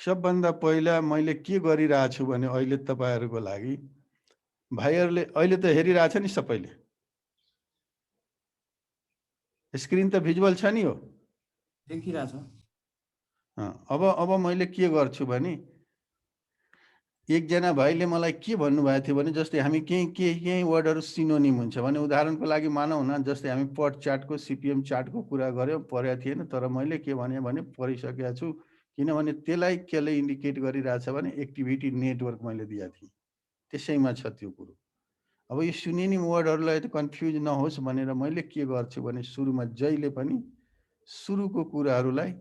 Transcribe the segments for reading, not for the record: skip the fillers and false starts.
सबभन्दा पहिला मैले के गरिरहेको छु भने अहिले तपाईँहरूको लागि भाइहरूले अहिले त हेरिरहेछ नि सबैले स्क्रिन त भिजुअल छ नि हो देखिरहेछ। अब मैले के गर्छु भने एकजना भाइले मलाई के भन्नुभएको थियो भने जस्तै हामी केही वर्डहरू सिनोनिम हुन्छ भने उदाहरणको लागि मानौँ न जस्तै हामी पट चार्टको सिपिएम चार्टको कुरा गऱ्यौँ पढेको थिएन तर मैले के भने पढिसकेको छु किनभने त्यसलाई केले इन्डिकेट गरिरहेछ भने एक्टिभिटी नेटवर्क मैले दिएको थिएँ त्यसैमा छ त्यो कुरो। अब यो सिनोनिम वर्डहरूलाई त कन्फ्युज नहोस् भनेर मैले के गर्छु भने सुरुमा जहिले पनि सुरुको कुराहरूलाई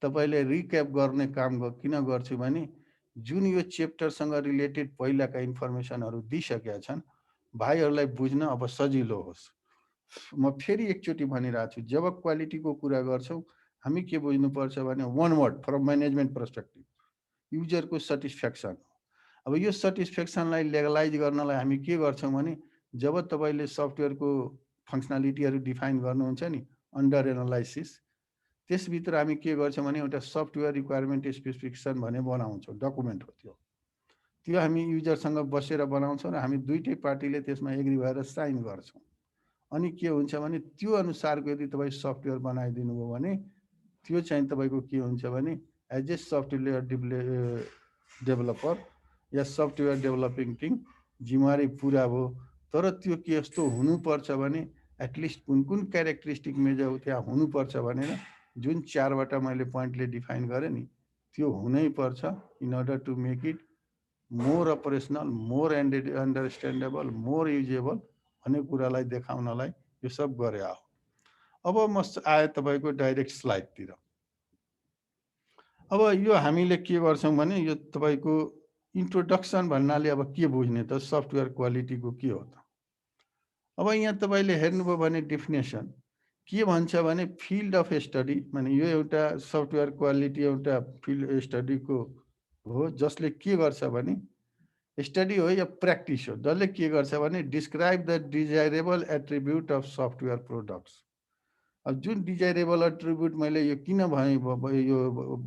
तपाईँले रिक्याप गर्ने काम किन गर्छु भने जुन यो च्याप्टरसँग रिलेटेड पहिलाका इन्फर्मेसनहरू दिइसकेका छन् भाइहरूलाई बुझ्न अब सजिलो होस्। म फेरि एकचोटि भनिरहेको छु जब क्वालिटीको कुरा गर्छौँ हामी के बुझ्नुपर्छ भने one word from management perspective युजरको सेटिस्फ्याक्सन। अब यो सेटिस्फ्याक्सनलाई लेगलाइज गर्नलाई हामी के गर्छौँ भने जब तपाईँले सफ्टवेयरको फङ्सनालिटीहरू डिफाइन गर्नुहुन्छ नि अन्डर एनालाइसिस त्यसभित्र हामी के गर्छौँ भने एउटा सफ्टवेयर रिक्वायरमेन्ट स्पेसिफिकेसन भने बनाउँछौँ डकुमेन्ट हो त्यो हामी युजरसँग बसेर बनाउँछौँ र हामी दुईटै पार्टीले त्यसमा एग्री भएर साइन गर्छौँ। अनि के हुन्छ भने त्यो अनुसारको यदि तपाईँ सफ्टवेयर बनाइदिनु भयो भने त्यो चाहिँ तपाईँको के हुन्छ भने एज ए सफ्टवेयर डेभलपर या सफ्टवेयर डेभलपिङ टिम जिम्मेवारी पुरा भयो। तर त्यो के यस्तो हुनुपर्छ भने एटलिस्ट कुन कुन क्यारेक्टरिस्टिक मेजर त्यहाँ हुनुपर्छ भनेर जुन चारवटा मैले पोइन्टले डिफाइन गरेँ नि त्यो हुनै पर्छ in order to make it more operational more understandable more usable भन्ने कुरालाई देखाउनलाई यो सब गरे हो। अब म आएँ तपाईँको डाइरेक्ट स्लाइडतिर। अब यो हामीले के गर्छौँ भने यो तपाईँको इन्ट्रोडक्सन भन्नाले अब के बुझ्ने त सफ्टवेयर क्वालिटीको के हो त। अब यहाँ तपाईँले हेर्नुभयो भने डेफिनेसन के भन्छ भने फिल्ड अफ स्टडी माने यो एउटा सफ्टवेयर क्वालिटी एउटा फिल्ड स्टडीको हो जसले के गर्छ भने स्टडी हो या प्र्याक्टिस हो जसले के गर्छ भने describe the desirable attribute of software products. अब जुन डिजायरेबल एट्रिब्युट मैले यो किन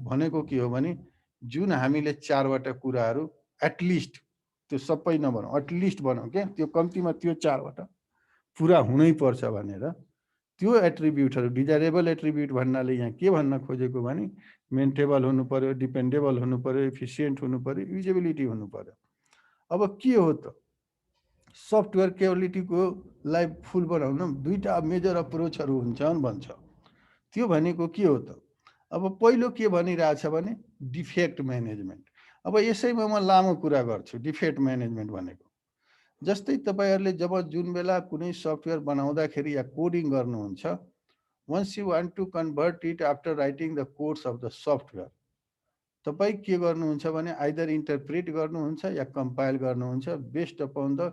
भनेको के हो भने जुन हामीले चारवटा कुराहरू एटलिस्ट त्यो सबै नभनौँ एटलिस्ट भनौँ क्या त्यो कम्तीमा त्यो चारवटा पुरा हुनै पर्छ भनेर त्यो एट्रिब्युटहरू डिजायरेबल एट्रिब्युट भन्नाले यहाँ के भन्न खोजेको भने मेन्टेबल हुनु पर्यो डिपेन्डेबल हुनु पर्यो इफिसियन्ट हुनु पर्यो युजेबिलिटी हुनु पर्यो। अब के हो त सफ्टवेयर क्वालिटीको लाई फुल बनाउन दुईटा मेजर अप्रोचहरू हुन्छन् भन्छ। त्यो भनेको के हो त अब पहिलो के भनिरहेछ भने डिफेक्ट म्यानेजमेन्ट। अब यसैमा म लामो कुरा गर्छु डिफेक्ट म्यानेजमेन्ट भनेको जस्तै तपाईँहरूले जब जुन बेला कुनै सफ्टवेयर बनाउँदाखेरि या कोडिङ गर्नुहुन्छ once you want to convert it after writing the codes of the software तपाईँ के गर्नुहुन्छ भने आइदर इन्टरप्रेट गर्नुहुन्छ या कम्पाइल गर्नुहुन्छ बेस्ड अपन द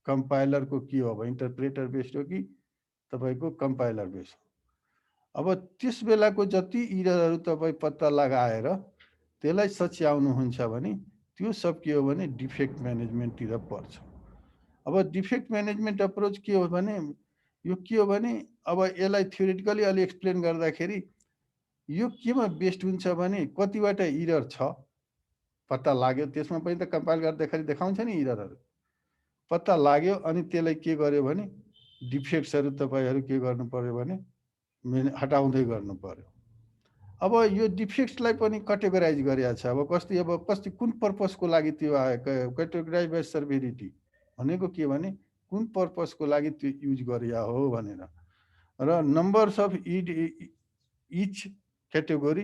कम्पाइलरको के हो अब इन्टरप्रेटर बेस्ड हो कि तपाईँको कम्पाइलर बेस्ड हो। अब त्यस बेलाको जति इररहरू तपाईँ पत्ता लगाएर त्यसलाई सच्याउनुहुन्छ भने त्यो सब के हो भने डिफेक्ट म्यानेजमेन्टतिर पर्छ। अब डिफेक्ट म्यानेजमेन्ट अप्रोच के हो भने यो के हो भने अब यसलाई थ्योरिटिकली अलि एक्सप्लेन गर्दाखेरि यो केमा बेस्ड हुन्छ भने कतिवटा इरर छ पत्ता लाग्यो त्यसमा पनि त कम्पाइल गर्दाखेरि देखाउँछ नि इररहरू पत्ता लाग्यो अनि त्यसलाई के गर्यो भने डिफेक्ट्सहरू तपाईँहरू के गर्नु पर्यो भने हटाउँदै गर्नु पर्यो। अब यो डिफेक्ट्सलाई पनि कैटेगोराइज गरिएको छ अब कति कुन पर्पसको लागि त्यो आयो कैटेगोराइज बाई सर्भिरिटी भनेको के भने कुन पर्पसको लागि त्यो युज गरिया हो भनेर र नम्बर्स अफ इच क्याटेगोरी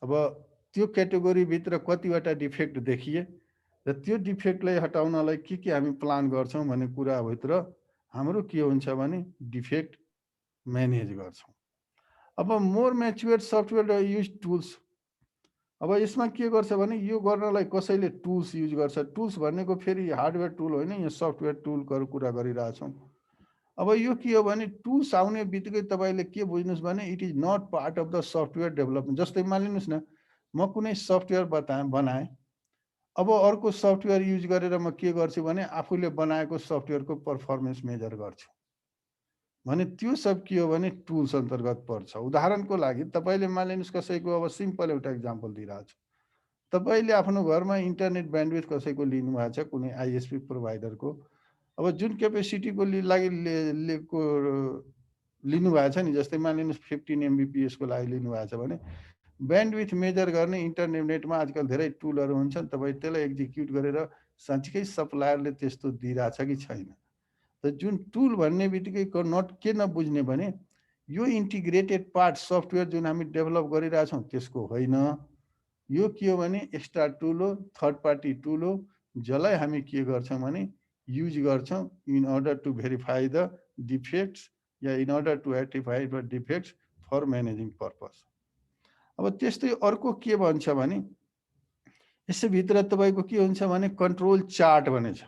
अब त्यो क्याटेगोरीभित्र कतिवटा डिफेक्ट देखिए र त्यो डिफेक्टलाई हटाउनलाई के हामी प्लान गर्छौँ भन्ने कुराभित्र हाम्रो के हुन्छ भने डिफेक्ट म्यानेज गर्छौँ। अब more mature software use tools अब यसमा के गर्छ भने यो गर्नलाई कसैले टुल्स युज गर्छ टुल्स भनेको फेरि हार्डवेयर टुल होइन यो सफ्टवेयर टुलको कुरा गरिरहेछौँ। अब यो के हो भने टुल्स आउने बित्तिकै तपाईँले के बुझ्नुहोस् भने it is not part of the software development. जस्तै मानिलिनुहोस् न म कुनै सफ्टवेयर बनाएँ अब अर्को सफ्टवेयर युज गरेर म के गर्छु भने आफूले बनाएको सफ्टवेयरको पर्फर्मेन्स मेजर गर्छु भने त्यो सब के हो भने टुल्स अन्तर्गत पर्छ। उदाहरणको लागि तपाईँले मानिलिनुहोस् कसैको अब सिम्पल एउटा इक्जाम्पल दिइरहेको छु तपाईँले आफ्नो घरमा इन्टरनेट ब्यान्डविथ कसैको लिनुभएको छ कुनै आइएसपी प्रोभाइडरको, अब जुन क्यापेसिटीको लागि लिनुभएको छ नि, जस्तै मानिलिनुहोस् 15 MBPS को लागि लिनुभएको छ भने ब्यान्डविथ मेजर गर्ने इन्टरनेटमा आजकल धेरै टुलहरू हुन्छन्, तपाईँ त्यसलाई एक्जिक्युट गरेर साँच्चीकै सप्लायरले त्यस्तो दिइरहेछ कि छैन। त जुन टुल भन्ने बित्तिकै के नबुझ्ने भने यो इन्टिग्रेटेड पार्ट सफ्टवेयर जुन हामी डेभलप गरिरहेछौँ त्यसको होइन, यो के हो भने एक्स्ट्रा टुल हो, थर्ड पार्टी टुल हो, जसलाई हामी के गर्छौँ भने युज गर्छौँ in order to verify the defects या in order to identify the defects for managing purpose. अब त्यस्तै अर्को के भन्छ भने यसैभित्र तपाईँको के हुन्छ भने कन्ट्रोल चार्ट भन्ने छ।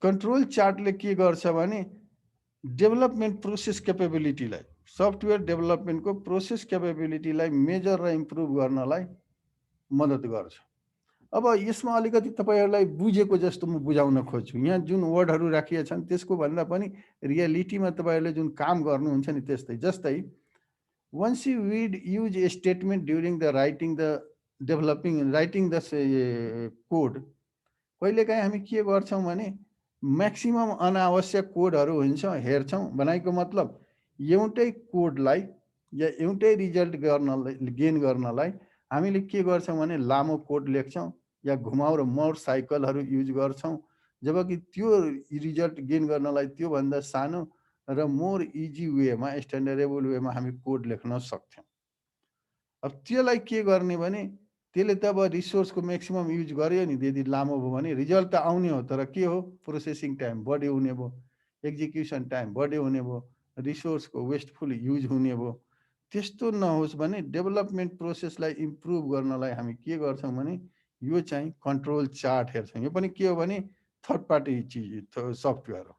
कन्ट्रोल चार्टले के गर्छ भने डेभलपमेन्ट प्रोसेस क्यापेबिलिटीलाई, सफ्टवेयर डेभलपमेन्टको प्रोसेस क्यापेबिलिटीलाई मेजर र इम्प्रुभ गर्नलाई मद्दत गर्छ। अब यसमा अलिकति तपाईँहरूलाई बुझेको जस्तो म बुझाउन खोज्छु। यहाँ जुन वर्डहरू राखिएका छन् त्यसको भन्दा पनि रियालिटीमा तपाईँहरूले जुन काम गर्नुहुन्छ नि त्यस्तै। जस्तै once you use a statement during the writing the code, कहिलेकाहीँ हामी के गर्छौँ भने म्याक्सिमम अनावश्यक कोडहरू हुन्छ हेर्छौँ। भनेको मतलब एउटै कोडलाई या एउटै रिजल्ट गेन गर्नलाई हामीले के गर्छौँ भने लामो कोड लेख्छौँ या घुमाउ र मोर साइकलहरू युज गर्छौँ, जबकि त्यो रिजल्ट गेन गर्नलाई त्योभन्दा सानो र मोर इजी वेमा, स्ट्यान्डर्डेबल वेमा हामी कोड लेख्न सक्छौँ। अब त्यसलाई के गर्ने भने त्यसले त अब रिसोर्सको म्याक्सिमम युज गर्यो नि, यदि लामो भयो भने रिजल्ट त आउने हो, तर के हो प्रोसेसिङ टाइम बढी हुने भयो, एक्जिक्युसन टाइम बढी हुने भयो, रिसोर्सको वेस्टफुल युज हुने भयो। त्यस्तो नहोस् भने डेभलपमेन्ट प्रोसेसलाई इम्प्रुभ गर्नलाई हामी के गर्छौँ भने यो चाहिँ कन्ट्रोल चार्ट हेर्छौँ। यो पनि के हो भने थर्ड पार्टी चिज सफ्टवेयर हो।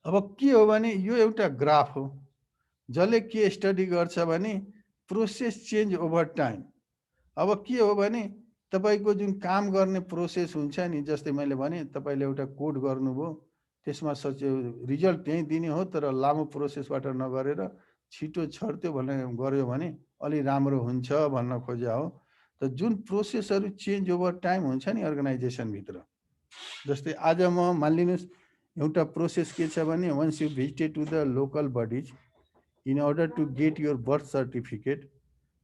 अब के हो भने यो एउटा ग्राफ हो जसले के स्टडी गर्छ भने प्रोसेस चेन्ज ओभर टाइम। अब के हो भने तपाईँको जुन काम गर्ने प्रोसेस हुन्छ नि, जस्तै मैले भने तपाईँले एउटा कोड गर्नुभयो, त्यसमा रिजल्ट त्यहीँ दिने हो, तर लामो प्रोसेसबाट नगरेर छिटो छर्त्यो भने गर्यो भने अलि राम्रो हुन्छ भन्न खोज्या हो। त जुन प्रोसेसहरू चेन्ज ओभर टाइम हुन्छ नि अर्गनाइजेसनभित्र, जस्तै आज म मानिलिनुहोस् एउटा प्रोसेस के छ भने once you visited to the local bodies in order to get your birth certificate,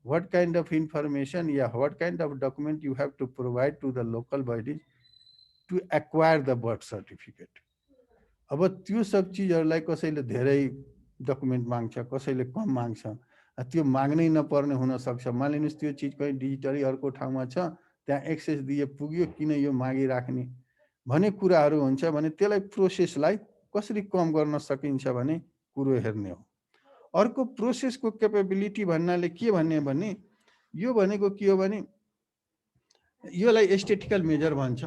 what kind of information, what kind of document you have to provide to the local bodies to acquire the birth certificate. अब त्यो सब चिजहरूलाई कसैले धेरै document माग्छ, कसैले कम माग्छ, त्यो माग्नै नपर्ने हुनसक्छ। मानिलिनुहोस् त्यो चिज कहीँ डिजिटली अर्को ठाउँमा छ, त्यहाँ एक्सेस दिए पुग्यो, किन यो मागिराख्ने भन्ने कुराहरू हुन्छ भने त्यसलाई प्रोसेसलाई कसरी कम गर्न सकिन्छ भने कुरो हेर्ने हो। अर्को प्रोसेसको क्यापेबिलिटी भन्नाले के भन्ने भने यो भनेको के हो भने योलाई एस्टेटिकल मेजर भन्छ।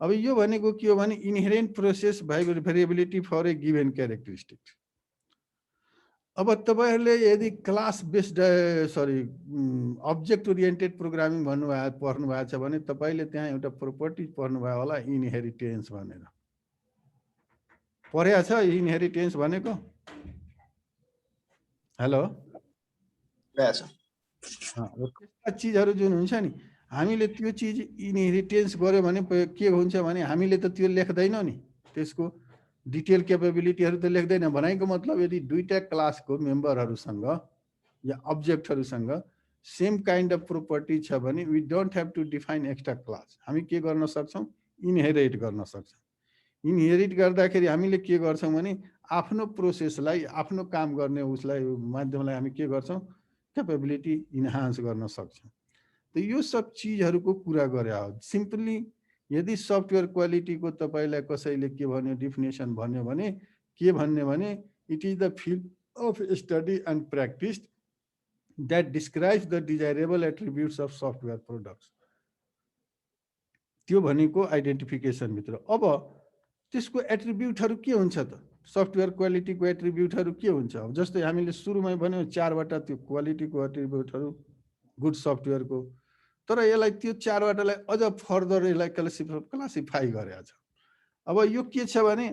अब यो भनेको के हो भने inherent process variability for a given characteristics. अब तपाईँहरूले यदि class based object oriented programming पढ्नु भएको छ भने तपाईँले त्यहाँ एउटा प्रोपर्टिज पढ्नुभयो होला, इनहेरिटेन्स भनेर पढेको छ। इनहेरिटेन्स भनेको हेलो त्यस्ता चिजहरू जुन हुन्छ नि, हामीले त्यो चिज इनहेरिटेन्स गर्यो भने के हुन्छ भने हामीले त त्यो लेख्दैनौँ नि, त्यसको डिटेल क्यापेबिलिटीहरू त लेख्दैन। भनेको मतलब यदि दुईटा क्लासको मेम्बरहरूसँग या अब्जेक्टहरूसँग सेम काइन्ड अफ प्रोपर्टी छ भने we don't have to define extra class, हामी के गर्न सक्छौँ इनहेरिट गर्न सक्छौँ। इनहेरिट गर्दाखेरि हामीले के गर्छौँ भने आफ्नो प्रोसेसलाई, आफ्नो काम गर्ने उसलाई माध्यमलाई हामी के गर्छौँ क्यापेबिलिटी इन्हान्स गर्न सक्छौँ। त यो सब चिजहरूको कुरा गरे हो। सिम्पली यदि सफ्टवेयर क्वालिटीको तपाईँलाई कसैले के भन्यो डिफिनेसन भन्यो भने के भन्ने भने it is the field of study and practice that describes the desirable attributes of software products. त्यो भनेको आइडेन्टिफिकेसनभित्र। अब त्यसको एट्रिब्युटहरू के हुन्छ त, सफ्टवेयर क्वालिटीको एट्रिब्युटहरू के हुन्छ? अब जस्तै हामीले सुरुमै भन्यौँ 4वटा त्यो क्वालिटीको एट्रिब्युटहरू गुड सफ्टवेयरको, तर यसलाई त्यो 4वटालाई अझ फर्दर यसलाई क्लासिफाई गरेको छ। अब यो के छ भने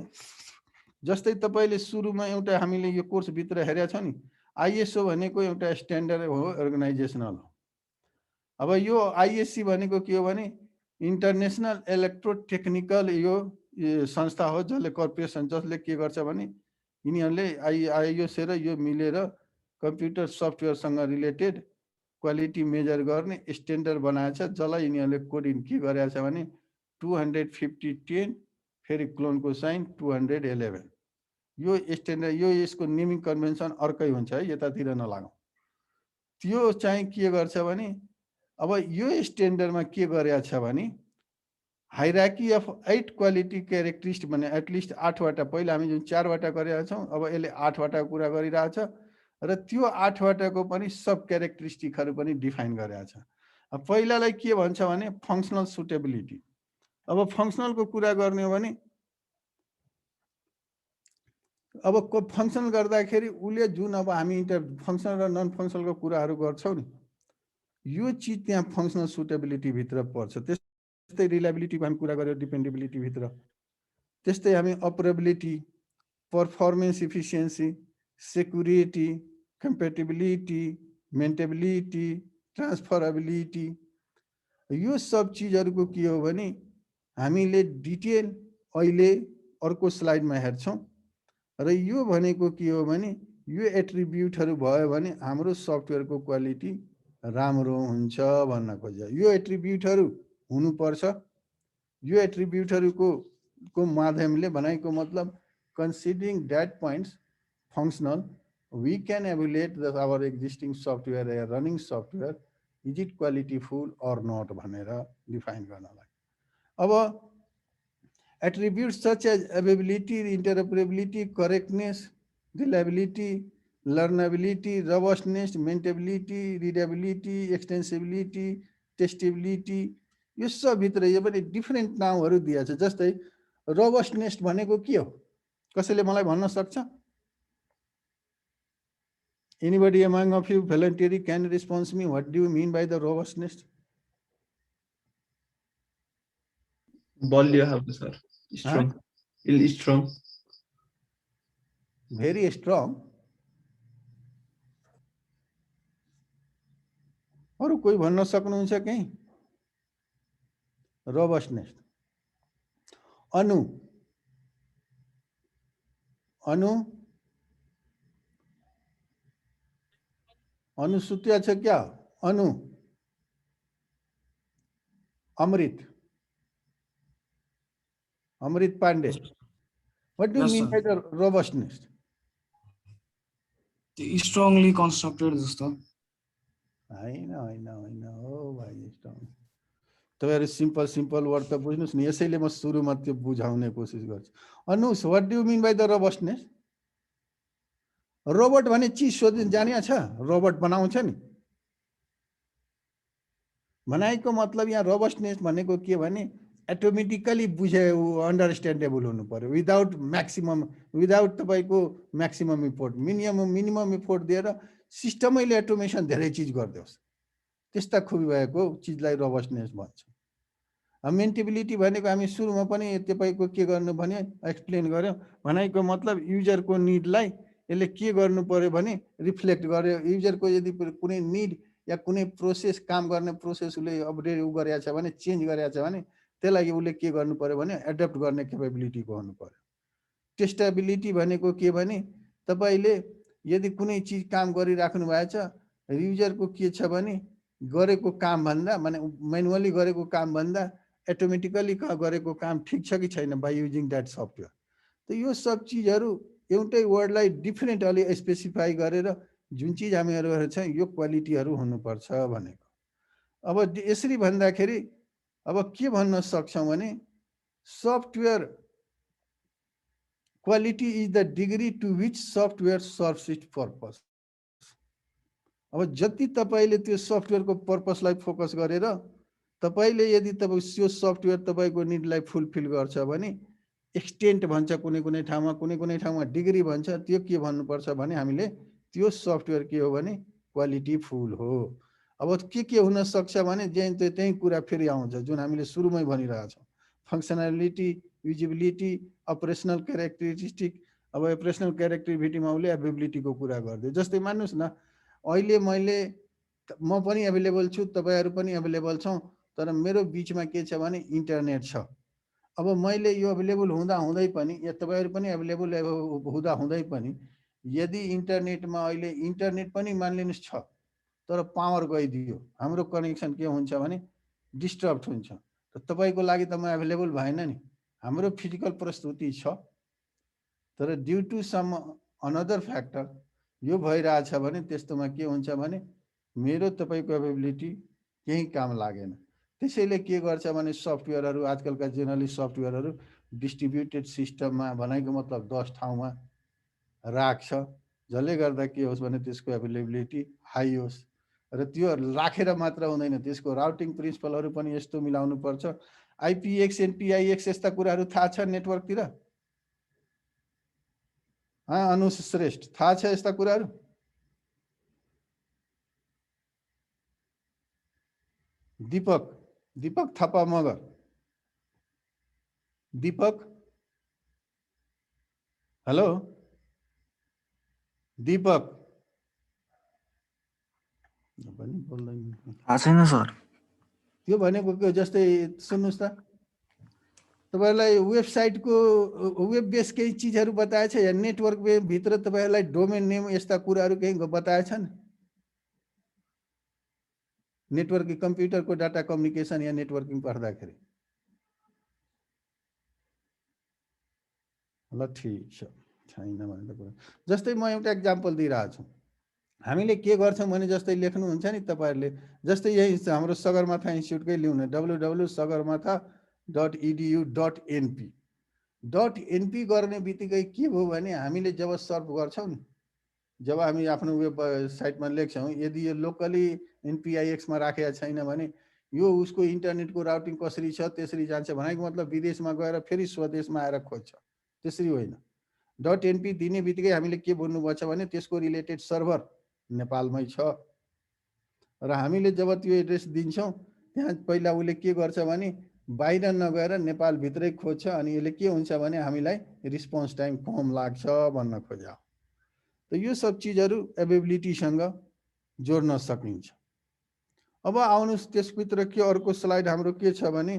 जस्तै तपाईँले सुरुमा एउटा हामीले यो कोर्सभित्र हेरेका छौँ नि, आइएसओ भनेको एउटा स्ट्यान्डर्ड हो, अर्गनाइजेसनल हो। अब यो आइएससी भनेको के हो भने इन्टरनेसनल इलेक्ट्रोटेक्निकल यो संस्था हो, जसले कर्पोरेसन जसले के गर्छ भने यिनीहरूले आइएसए र यो मिलेर कम्प्युटर सफ्टवेयरसँग रिलेटेड क्वालिटी मेजर गर्ने स्ट्यान्डर्ड बनाएछ, जसलाई यिनीहरूले कोडिङ के गरेछ भने 250-10 फेरि क्लोनको साइन 211 यो स्ट्यान्डर्ड, यो यसको नेमिङ कन्भेन्सन अर्कै हुन्छ है, यतातिर नलागौँ। त्यो चाहिँ के गर्छ भने अब यो स्ट्यान्डर्डमा के गरेछ भने हाइरार्की अफ 8 क्वालिटी क्यारेक्टरिस्टिक भने एटलिस्ट 8वटा, पहिला हामी जुन 4वटा गरेका छौँ अब यसले 8वटाको कुरा गरिरहेछ र त्यो 8वटाको पनि सब क्यारेक्टरिस्टिकहरू पनि डिफाइन गरेछ। पहिलालाई के भन्छ भने फङ्सनल सुटेबिलिटी। अब फङ्सनलको कुरा गर्ने हो भने अब फङ्सनल गर्दाखेरि उसले जुन अब हामी फङ्सनल र नन फङ्सनलको कुराहरू गर्छौँ नि, यो चिज त्यहाँ फङ्सनल सुटेबिलिटी भित्र पर्छ। त्यस्तै रिलायबिलिटीको हामी कुरा गर्यो डिपेन्डेबिलिटी भित्र, त्यस्तै हामी अपरेबिलिटी, पर्फर्मेन्स इफिसियन्सी, सेक्युरिटी, कम्पेटेबिलिटी, मेन्टेबिलिटी, ट्रान्सफरेबिलिटी, यो सब चिजहरूको के हो भने हामीले डिटेल अहिले अर्को स्लाइडमा हेर्छौँ। र यो भनेको के हो भने यो एट्रिब्युटहरू भयो भने हाम्रो सफ्टवेयरको क्वालिटी राम्रो हुन्छ भन्न खोज्छ। यो एट्रिब्युटहरू हुनुपर्छ। यो एट्रिब्युटहरूको माध्यमले भनेको मतलब considering that points functional we can evaluate our existing software या running software is it qualityful or not भनेर डिफाइन गर्नलाई। अब attributes such as availability, interoperability, correctness, reliability, learnability, robustness, maintainability, readability, extensibility, testability, यो सब भित्र यो पनि different नामहरू दिएछ। जस्तै रोबस्टनेस भनेको के हो, कसैले मलाई भन्न सक्छ? Anybody among of you voluntary can respond me, what do you mean by the robustness? बलियो खालको sir, strong, strong, very strong. अरू कोही भन्न सक्नुहुन्छ कहीँ? रोबस्टनेस। अनु अनु अनु सुत्या छ क्या? अनु अमृत Pandey, what do you mean by the robustness? Strongly constructed जस्तो। हैन हैन हैन हो भाइ, स्ट्रङ तपाईहरु सिम्पल वर्ड त बुझ्नुस् नि, यसैले म सुरुमा त्यो बुझाउने कोसिस गर्छु। अनुस, what do you mean by the robustness? Robot भने चिज सोध्न जानिया छ? रोबोट बनाउँछ नि, बनाएको मतलब यहाँ रोबस्टनेस भनेको के भने एटोमेटिकली बुझे अन्डरस्ट्यान्डेबल हुनु पर्यो, विदाउट तपाईको म्याक्सिमम इफोर्ट, मिनिमम इफोर्ट दिएर सिस्टमैले एटोमेसन धेरै चिज गरिदियोस्, त्यस्ता खुबी भएको चिजलाई रोबस्टनेस भन्छ। मेन्टेबिलिटी भनेको हामी सुरुमा पनि तपाईको के गर्नु भने एक्सप्लेन गर्यो, भनेको मतलब युजरको निडलाई यसले के गर्नु पर्यो भने रिफ्लेक्ट गर्यो। युजरको यदि कुनै निड या कुनै प्रोसेस, काम गर्ने प्रोसेस उसले अपडेट गरेको छ भने, चेन्ज गरेको छ भने त्यसलाई उसले के गर्नु पर्यो भने एडप्ट गर्ने क्यापेबिलिटीको हुनु पर्यो। टेस्टेबिलिटी भनेको के भने तपाईले यदि कुनै चिज काम गरिराख्नु भएको छ, युजरको के छ भने गरेको काम भन्दा माने म्यानुअली गरेको काम भन्दा एटोमेटिकली गरेको काम ठिक छ कि छैन बाई युजिङ द्याट सफ्टवेयर। त यो सब चिजहरू एउटै वर्डलाई डिफरेन्टली स्पेसिफाई गरेर जुन चिज हामीहरू छ यो क्वालिटीहरू हुनुपर्छ भनेको। अब यसरी भन्दाखेरि अब के भन्न सक्छौँ भने software quality is the degree to which software serves its purpose. अब जति तपाईले त्यो सफ्टवेयरको पर्पसलाई फोकस गरेर तपाईले यदि तपाईँ त्यो सफ्टवेयर तपाईको निडलाई फुलफिल गर्छ भने एक्सटेन्ट भन्छ कुनै ठाउँमा डिग्री भन्छ। त्यो के भन्नुपर्छ भने हामीले त्यो सफ्टवेयर के हो भने क्वालिटी फुल हो। अब के हुन सक्छ भने त्यही कुरा फेरि आउँछ जुन हामीले सुरुमै भनिरहेका छौँ, फङ्सनालिटी, युजिबिलिटी, अपरेसनल क्यारेक्टरिस्टिक। अब अपरेसनल क्यारेक्टरिस्टिकमा उसले एबिलिटीको कुरा गर्दै, जस्तै मान्नुहोस् न अहिले मैले म पनि एभाइलेबल छु, तपाईहरु पनि एभाइलेबल छौं, तर मेरो बीचमा के छ भने इन्टरनेट छ। अब मैले यो एभाइलेबल हुँदा हुँदै पनि या तपाईहरु पनि एभाइलेबल हुँदा हुँदै पनि यदि इन्टरनेटमा अहिले इन्टरनेट पनि मानिलिनुस् छ, तर पावर गइदियो, हाम्रो कनेक्सन के हुन्छ भने डिस्टर्ब हुन्छ। त तपाईको लागि त म एभाइलेबल भएन नि। हाम्रो फिजिकल प्रस्तुति छ, तर due to some another factor यो भइरहेछ भने त्यस्तोमा के हुन्छ भने मेरो तपाईको एभाइलिटी केही काम लागेन। त्यसैले के गर्छ भने सफ्टवेयरहरु आजकलका जेनरली सफ्टवेयरहरु डिस्ट्रिब्युटेड सिस्टममा भनेको मतलब 10 ठाउँमा राख्छ, जसले गर्दा के होस् भने त्यसको एभाइलेबिलिटी हाई होस्। र त्यो राखेर मात्र हुँदैन, त्यसको राउटिङ प्रिन्सिपलहरु पनि यस्तो मिलाउनु पर्छ। आइपीएक्स एनपीआईएक्स यस्ता कुराहरु थाहा छ नेटवर्कतिर? अनुज श्रेष्ठ थाहा छ यस्ता कुराहरु? दीपक थापा मगर, दीपक, हेलो दीपक, थाहा छैन सर। त्यो भनेको जस्तै सुन्नुस् त, तपाईहरुलाई वेबसाइटको वेब बेस केही चीजहरु बताएछ या नेटवर्क भित्र तपाईहरुलाई डोमेन नेम यस्ता कुराहरु केही बताएछन्? नेटवर्किङ कम्प्युटरको डाटा कम्युनिकेसन या नेटवर्किङ पढ्दाखेरि? ल ठीक छ, छैन भने त कुरा। जस्तै म एउटा एक्जाम्पल दिइरहेको छु। हामीले के गर्छौं भने जस्तै लेख्नुहुन्छ नि तपाईहरुले, जस्तै यही हाम्रो सगरमाथा इन्स्टिट्युटकै लिउँ न, www.sagarmatha.edu.np गर्ने बित्तिकै के भयो भने हामीले जब सर्च गर्छौं नि, जब हामी आफ्नो वेबसाइटमा लेख्छौं, यदि यो लोकली एनपीआईएक्स मा राखेको छैन भने यो उसको इन्टरनेटको राउटिङ कसरी छ त्यसरी जान्छ। भनेको मतलब विदेशमा गएर फेरि स्वदेशमा आएर खोज्छ, त्यसरी होइन। .np दिने बित्तिकै हामीले के भन्नुपर्छ भने त्यसको रिलेटेड सर्भर नेपालमै छ र हामीले जब त्यो एड्रेस दिन्छौं त्यहाँ पहिला उसले के गर्छ भने बाहिर नगएर नेपाल भित्रै खोज्छ, अनि यसले के हुन्छ भने हामीलाई रिस्पोन्स टाइम कम लाग्छ भन्न खोज्या। त यो सब चीजहरु एभाइलिटीसँग जोड्न सकिन्छ। अब आउनुस् त्यसभित्र के अर्को स्लाइड हाम्रो के छ भने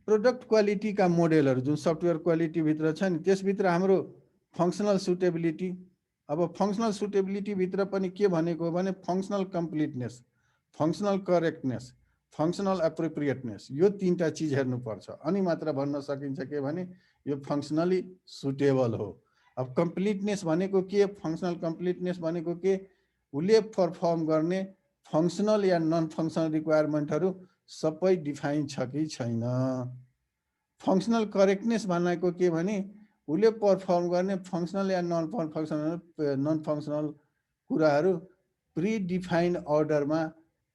प्रोडक्ट क्वालिटी का मोडेलहरु जुन सफ्टवेयर क्वालिटी भित्र छ नि, त्यसभित्र हाम्रो फंक्शनल सुटेबिलिटी। अब फंक्शनल सुटेबिलिटी भित्र पनि के भनेको भने functional कम्प्लिटनेस, functional correctness, functional appropriateness, यो तीनटा चीज हेर्नु पर्छ, अनि मात्र भन्न सकिन्छ के भने यो फंक्शनली सुटेबल हो। अब कम्प्लिटनेस भनेको के? फंक्शनल कम्प्लिटनेस भनेको के? उसले परफर्म गर्ने फंक्शनल या नन फंक्शनल रिक्वायरमेन्टहरु सबै डिफाइन छ कि छैन। फंक्शनल करेक्टनेस भनेको के भने उसले परफर्म गर्ने फंक्शनल या नन फंक्शनल कुराहरु प्री डिफाइन्ड अर्डरमा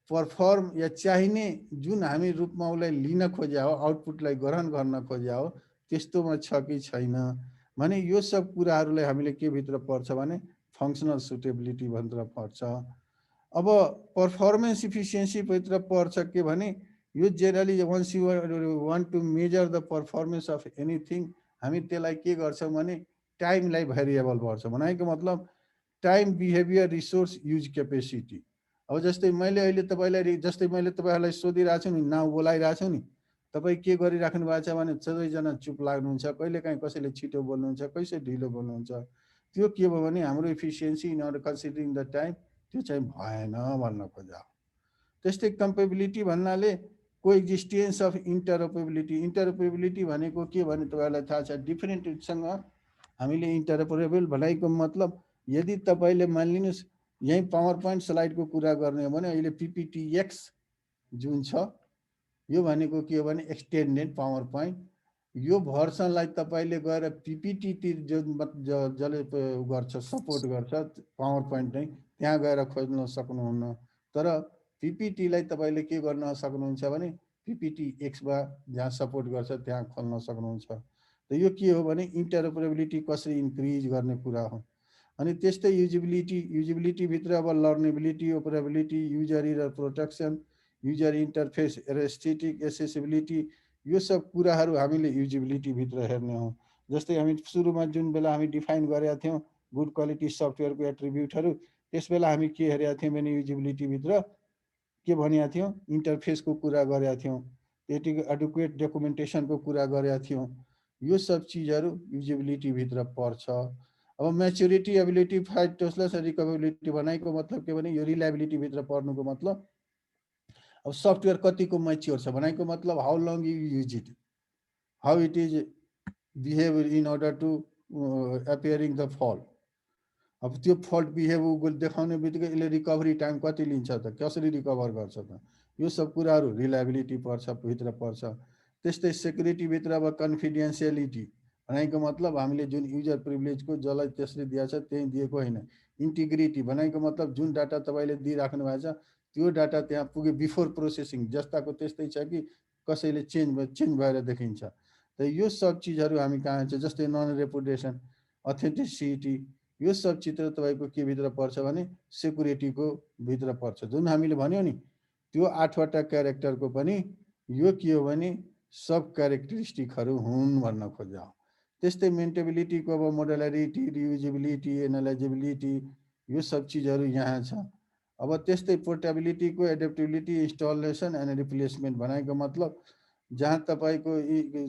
परफर्म या चाहिने जुन हामी रूपमा उसलाई लिन खोज्या हो, आउटपुटलाई ग्रहण गर्न खोज्या हो, त्यस्तोमा छ कि छैन भने यो सब कुराहरुलाई हामीले के भित्र पर्छ भने फंक्शनल सुटेबिलिटी भित्र पर्छ। अब परफर्मेन्स इफिसिएन्सी भित्र पर्छ के भने यो generally once you want to measure the performance of anything, हामी त्यसलाई के गर्छौं भने टाइमलाई भेरिएबल गर्छ। भनेको मतलब time, behaviour, resource, use capacity. अब जस्तै मैले अहिले तपाईलाई जस्तै मैले तपाईहरुलाई सोधिरहेको छु नि, नाउ बोलाइरहेको छु नि, तपाई के गरिराख्नु भएको छ भने सबैजना चुप लाग्नुहुन्छ, कहिलेकाहीँ कसैले छिटो बोल्नुहुन्छ, कसैले ढिलो बोल्नुहुन्छ। त्यो के भयो भने हाम्रो efficiency in order considering the time त्यो चाहिँ भएन भन्न खोजा। त्यस्तै कम्पेबिलिटी भन्नाले कोएक्जिस्टेन्स अफ इन्टरओपरेबिलिटी। इन्टरओपरेबिलिटी भनेको के भने तपाईहरुलाई थाहा छ, डिफरेन्टसँग हामीले इन्टरओपरेबल भनेको मतलब यदि तपाईले मानिलिनुस् यही पावर पोइन्ट स्लाइडको कुरा गर्ने हो भने अहिले पीपीटीएक्स जुन छ यो भनेको के हो भने एक्सटेन्डेड पावर पोइन्ट। यो भर्सनलाई तपाईले गएर पीपीटी जसले गर्छ सपोर्ट गर्छ पावर पोइन्ट नै त्यहाँ गएर खोज्न सक्नुहुन्न, तर पीपीटी लाई तपाईले के गर्न सक्नुहुन्छ भने पीपीटी एक्स मा जहाँ सपोर्ट गर्छ त्यहाँ खोल्न सक्नुहुन्छ। त यो के हो भने इन्टरओपरेबिलिटी कसरी इन्क्रिज गर्ने कुरा हो। अनि त्यस्तै युजिबिलिटी भित्र अब learnability, operability, user error protection, user interface, aesthetic, accessibility, यो सब कुराहरु हामीले युजिबिलिटी भित्र हेर्ने हो। जस्तै हामी सुरुमा जुन बेला हामी डिफाइन गरेका थियौं गुड क्वालिटी सफ्टवेयरको एट्रिब्युटहरू। त्यसबेला हामी के हेरेका थियौँ भने युजिबिलिटीभित्र के भनेका थियौँ, इन्टरफेसको कुरा गरेका थियौँ, एडुक्वेट डकुमेन्टेसनको कुरा गरेका थियौँ। यो सब चिजहरू युजिबिलिटीभित्र पर्छ। अब म्याच्युरिटी एबिलिटी फाइट टचलेस रिकभरेबिलिटी बनाइको मतलब के भने यो रिलायबिलिटीभित्र पर्नुको मतलब अब सफ्टवेयर कतिको मैच्योर छ बनाइको मतलब how long you use it, how it is behave in order to appearing the fault. अब त्यो फल्ट बिहेभ देखाउने बित्तिकै यसले रिकभरी टाइम कति लिन्छ त, कसरी रिकभर गर्छ त, यो सब कुराहरू रिलायबिलिटी पर्छ भित्र पर्छ। त्यस्तै सेक्युरिटीभित्र अब कन्फिडेन्सियलिटी भनेको मतलब हामीले जुन युजर प्रिभिलेजको जसलाई त्यसले दिएछ त्यही दिएको होइन। इन्टिग्रिटी भनेको मतलब जुन डाटा तपाईँले दिइराख्नु भएको छ त्यो डाटा त्यहाँ पुगे बिफोर प्रोसेसिङ जस्ताको त्यस्तै छ कि कसैले चेन्ज भएर देखिन्छ। त यो सब चिजहरू हामी कहाँ छ, जस्तै नन रेपुटेसन, अथेन्टिसिटी, यो सब चित्र तपाईँको के भित्र पर्छ भने सेक्युरिटीको भित्र पर्छ। जुन हामीले भन्यो नि त्यो 8वटा क्यारेक्टरको पनि यो के हो भने सब क्यारेक्टरिस्टिकहरू हुन् भन्न खोजा हो। त्यस्तै मेन्टेबिलिटीको अब मोडुलारिटी, रियुजेबिलिटी, एनालाइजेबिलिटी, यो सब चिजहरू यहाँ छ। अब त्यस्तै पोर्टेबिलिटीको एडेप्टेबिलिटी, इन्स्टलेसन एन्ड रिप्लेसमेन्ट भनेको मतलब जहाँ तपाईँको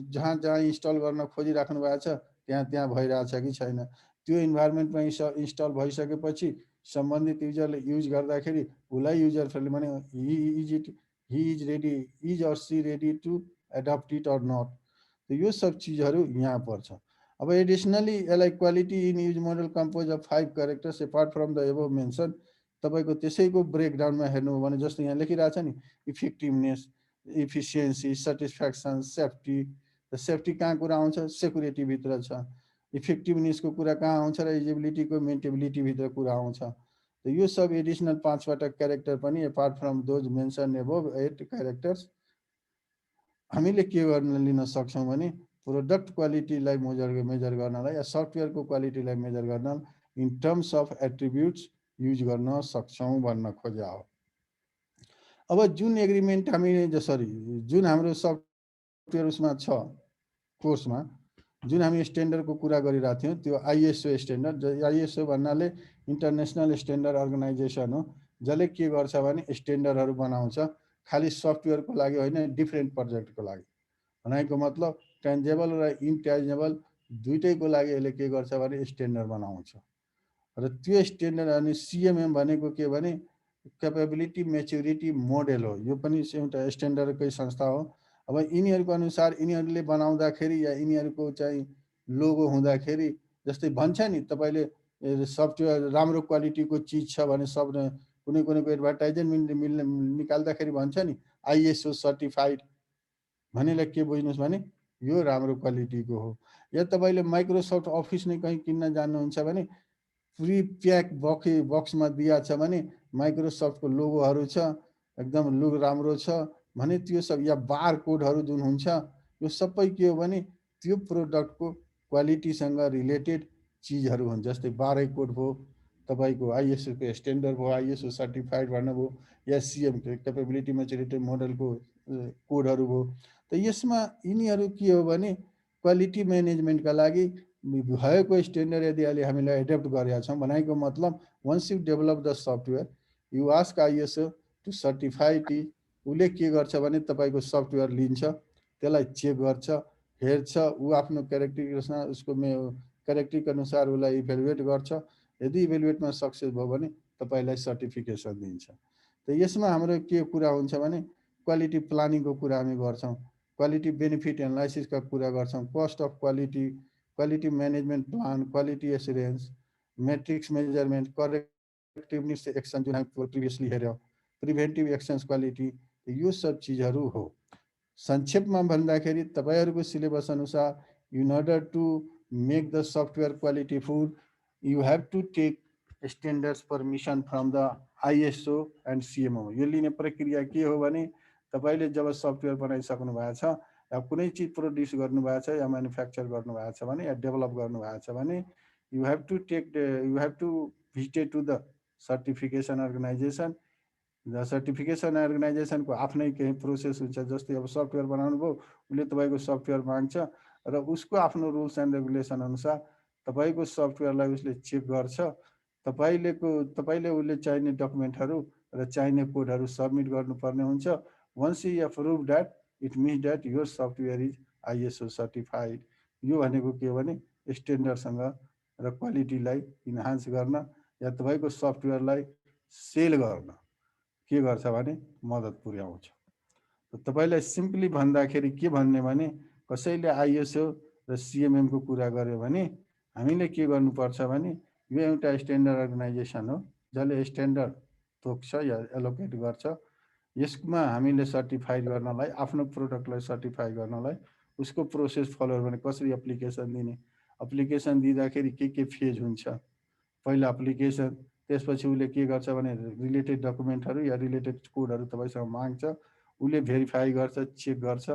जहाँ जहाँ इन्स्टल गर्न खोजिराख्नु भएको छ त्यहाँ भइरहेछ कि छैन, त्यो इन्भाइरोमेन्टमा इन्स्टल भइसकेपछि सम्बन्धित युजरले युज गर्दाखेरि उसलाई युजर फ्रेन्डली भने he is ready, is or she ready to adapt it or not. यो सब चिजहरू यहाँ पर्छ। अब एडिसनली यसलाई quality in use model compose of 5 characters apart from the above mention. तपाईँको त्यसैको ब्रेकडाउनमा हेर्नु हो भने जस्तो यहाँ लेखिरहेछ नि, इफेक्टिभनेस, इफिसियन्सी, सेटिस्फ्याक्सन, सेफ्टी। र सेफ्टी कहाँ कुरा आउँछ, सेक्युरिटीभित्र छ। इफेक्टिभनेसको कुरा कहाँ आउँछ र युजेबिलिटीको मेन्टेबिलिटीभित्र कुरा आउँछ। त यो सब एडिसनल 5वटा क्यारेक्टर पनि apart from those mention above 8 characters हामीले के गर्न लिन सक्छौँ भने प्रोडक्ट क्वालिटीलाई मेजर गर्नलाई या सफ्टवेयरको क्वालिटीलाई मेजर गर्न in terms of attributes use गर्न सक्छौँ भन्न खोजा हो। अब जुन एग्रिमेन्ट हामी जुन हाम्रो सफ्टवेयर उसमा छ कोर्समा जुन हामी स्ट्यान्डर्डको कुरा गरिरहेको थियौँ त्यो आइएसओ स्ट्यान्डर्ड। आइएसओ भन्नाले इन्टरनेसनल स्ट्यान्डर्ड अर्गनाइजेसन हो, जसले के गर्छ भने स्ट्यान्डर्डहरू बनाउँछ, खालि सफ्टवेयरको लागि होइन, डिफ्रेन्ट प्रोजेक्टको लागि। भनेको मतलब टेन्जेबल र इन्टेन्जेबल दुइटैको लागि यसले के गर्छ भने स्ट्यान्डर्ड बनाउँछ। र त्यो स्ट्यान्डर्ड अनि सिएमएम भनेको के भने क्यापेबिलिटी म्याच्युरिटी मोडेल हो, यो पनि एउटा स्ट्यान्डर्डकै संस्था हो। अब यिनीहरूको अनुसार यिनीहरूले बनाउँदाखेरि या यिनीहरूको चाहिँ लोगो हुँदाखेरि जस्तै भन्छ नि तपाईँले सफ्टवेयर राम्रो क्वालिटीको चिज छ भने सब कुनैको एडभर्टाइजमेन्ट निकाल्दाखेरि भन्छ नि आइएसओ सर्टिफाइड भनेर के बुझ्नुहोस् भने यो राम्रो क्वालिटीको हो। या तपाईँले माइक्रोसफ्ट अफिस नै कहीँ किन्न जानुहुन्छ भने प्री प्याक बक्समा दिएको छ भने माइक्रोसफ्टको लोगोहरू छ, एकदम लुक राम्रो छ भने त्यो सब, या बार कोडहरू जुन हुन्छ यो सबै के हो भने त्यो प्रोडक्टको क्वालिटीसँग रिलेटेड चिजहरू हुन्। जस्तै बारै कोड भयो, तपाईँको आइएसओको स्ट्यान्डर्ड भयो, आइएसओ सर्टिफाइड भन्नुभयो, या सिएम क्यापेबिलिटी म्याच्युरिटी मोडलको कोडहरू भयो। त यसमा यिनीहरू के हो भने क्वालिटी म्यानेजमेन्टका लागि भएको स्ट्यान्डर्ड यदि अहिले हामीले एडप्ट गरेका छौँ भनेको मतलब once you develop the software you ask ISO to certified it, उसले के गर्छ भने तपाईँको सफ्टवेयर लिन्छ, त्यसलाई चेक गर्छ, हेर्छ, ऊ आफ्नो क्यारेक्टरिस्टिक्समा उसको क्यारेक्टरिस्टिक अनुसार उसलाई इभ्यालुएट गर्छ। यदि इभ्यालुएटमा सक्सेस भयो भने तपाईँलाई सर्टिफिकेसन दिन्छ। त यसमा हाम्रो के कुरा हुन्छ भने क्वालिटी प्लानिङको कुरा हामी गर्छौँ, क्वालिटी बेनिफिट एनालाइसिसका कुरा गर्छौँ, cost of quality, quality management plan, quality assurance, metrics measurement, correctiveness action जुन हामी प्रिभियसली हेऱ्यौँ, प्रिभेन्टिभ एक्सन्स क्वालिटी, यो सब चिजहरू हो। संक्षेपमा भन्दाखेरि तपाईँहरूको सिलेबस अनुसार in order to make the software qualityful you have to take standards permission from the ISO and CMO. यो लिने प्रक्रिया के हो भने तपाईँले जब सफ्टवेयर बनाइसक्नु भएको छ या कुनै चिज प्रोड्युस गर्नुभएको छ या म्यानुफ्याक्चर गर्नुभएको छ भने या डेभलप गर्नुभएको छ भने you have to visit to the certification organization. The certification अर्गनाइजेसनको आफ्नै केही प्रोसेस हुन्छ। जस्तै अब सफ्टवेयर बनाउनु भयो, उसले तपाईँको सफ्टवेयर माग्छ र उसको आफ्नो रुल्स एन्ड रेगुलेसन अनुसार तपाईको सफ्टवेयरलाई उसले चेक गर्छ, तपाईले उसले चाहिने डकुमेन्टहरू र चाहिने कोडहरू सबमिट गर्नुपर्ने हुन्छ। Once you approve that it means that your software is ISO certified. यो भनेको के हो भने स्ट्यान्डर्डसँग र क्वालिटीलाई इन्हान्स गर्न या तपाईँको सफ्टवेयरलाई सेल गर्न के गर्छ भने मद्दत पुर्याउँछ। तपाईँलाई सिम्पली भन्दाखेरि के भन्ने भने कसैले आइएसओ र सिएमएमको कुरा गर्यो भने हामीले के गर्नुपर्छ भने यो एउटा स्ट्यान्डर्ड अर्गनाइजेसन हो जसले स्ट्यान्डर्ड तोक्छ या एलोकेट गर्छ। यसमा हामीले सर्टिफाइड गर्नलाई आफ्नो प्रोडक्टलाई सर्टिफाई गर्नलाई उसको प्रोसेस फलो भने कसरी एप्लिकेसन दिने, एप्लिकेसन दिँदाखेरि के फेज हुन्छ, पहिला एप्लिकेसन, त्यसपछि उसले के गर्छ भने रिलेटेड डकुमेन्टहरू या रिलेटेड कोडहरू तपाईँसँग माग्छ, उसले भेरिफाई गर्छ, चेक गर्छ,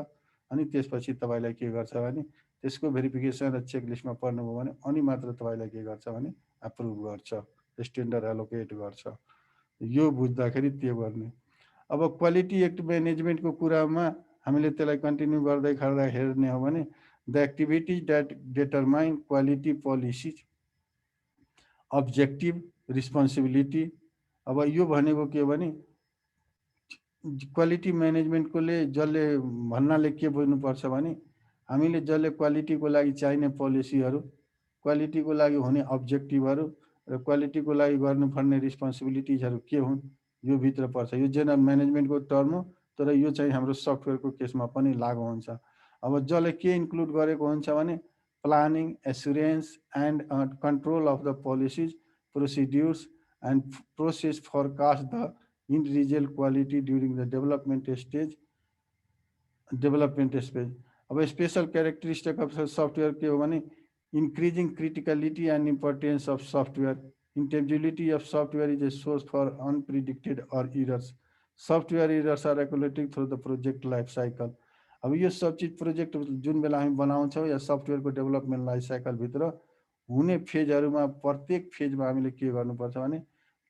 अनि त्यसपछि तपाईँलाई के गर्छ भने त्यसको भेरिफिकेसन र चेक लिस्टमा पर्नुभयो भने अनि मात्र तपाईँलाई के गर्छ भने एप्रुभ गर्छ, स्ट्यान्डर्ड एलोकेट गर्छ। यो बुझ्दाखेरि त्यो गर्ने। अब क्वालिटी एक्ट म्यानेजमेन्टको कुरामा हामीले त्यसलाई कन्टिन्यू गर्दै हेर्ने हो भने the activities that determine quality policies objective responsibility. अब यो भनेको के भने क्वालिटी म्यानेजमेन्टकोले जसले भन्नाले के बुझ्नुपर्छ भने हामीले जसले क्वालिटीको लागि चाहिने पोलिसीहरू, क्वालिटीको लागि हुने अब्जेक्टिभहरू र क्वालिटीको लागि गर्नुपर्ने रिस्पोन्सिबिलिटिजहरू के हुन् यो भित्र पर्छ। यो जेनरल म्यानेजमेन्टको टर्म हो, तर यो चाहिँ हाम्रो सफ्टवेयरको केसमा पनि लागु हुन्छ। अब जसले के इन्क्लुड गरेको हुन्छ भने planning, assurance and control of the policies, procedures and process forecast the individual quality during the development stage. अब स्पेशल क्यारेक्टरिस्टिक अफ सफ्टवेयर के हो भने increasing criticality and importance of software. Intelligibility of software is a source for unpredicted or errors. Software errors are accumulating through the project life cycle. अब यो सब चिज project जुन बेला हामी बनाउँछौँ या सफ्टवेयरको डेभलपमेन्ट लाइफ साइकलभित्र हुने फेजहरूमा प्रत्येक फेजमा हामीले के गर्नुपर्छ भने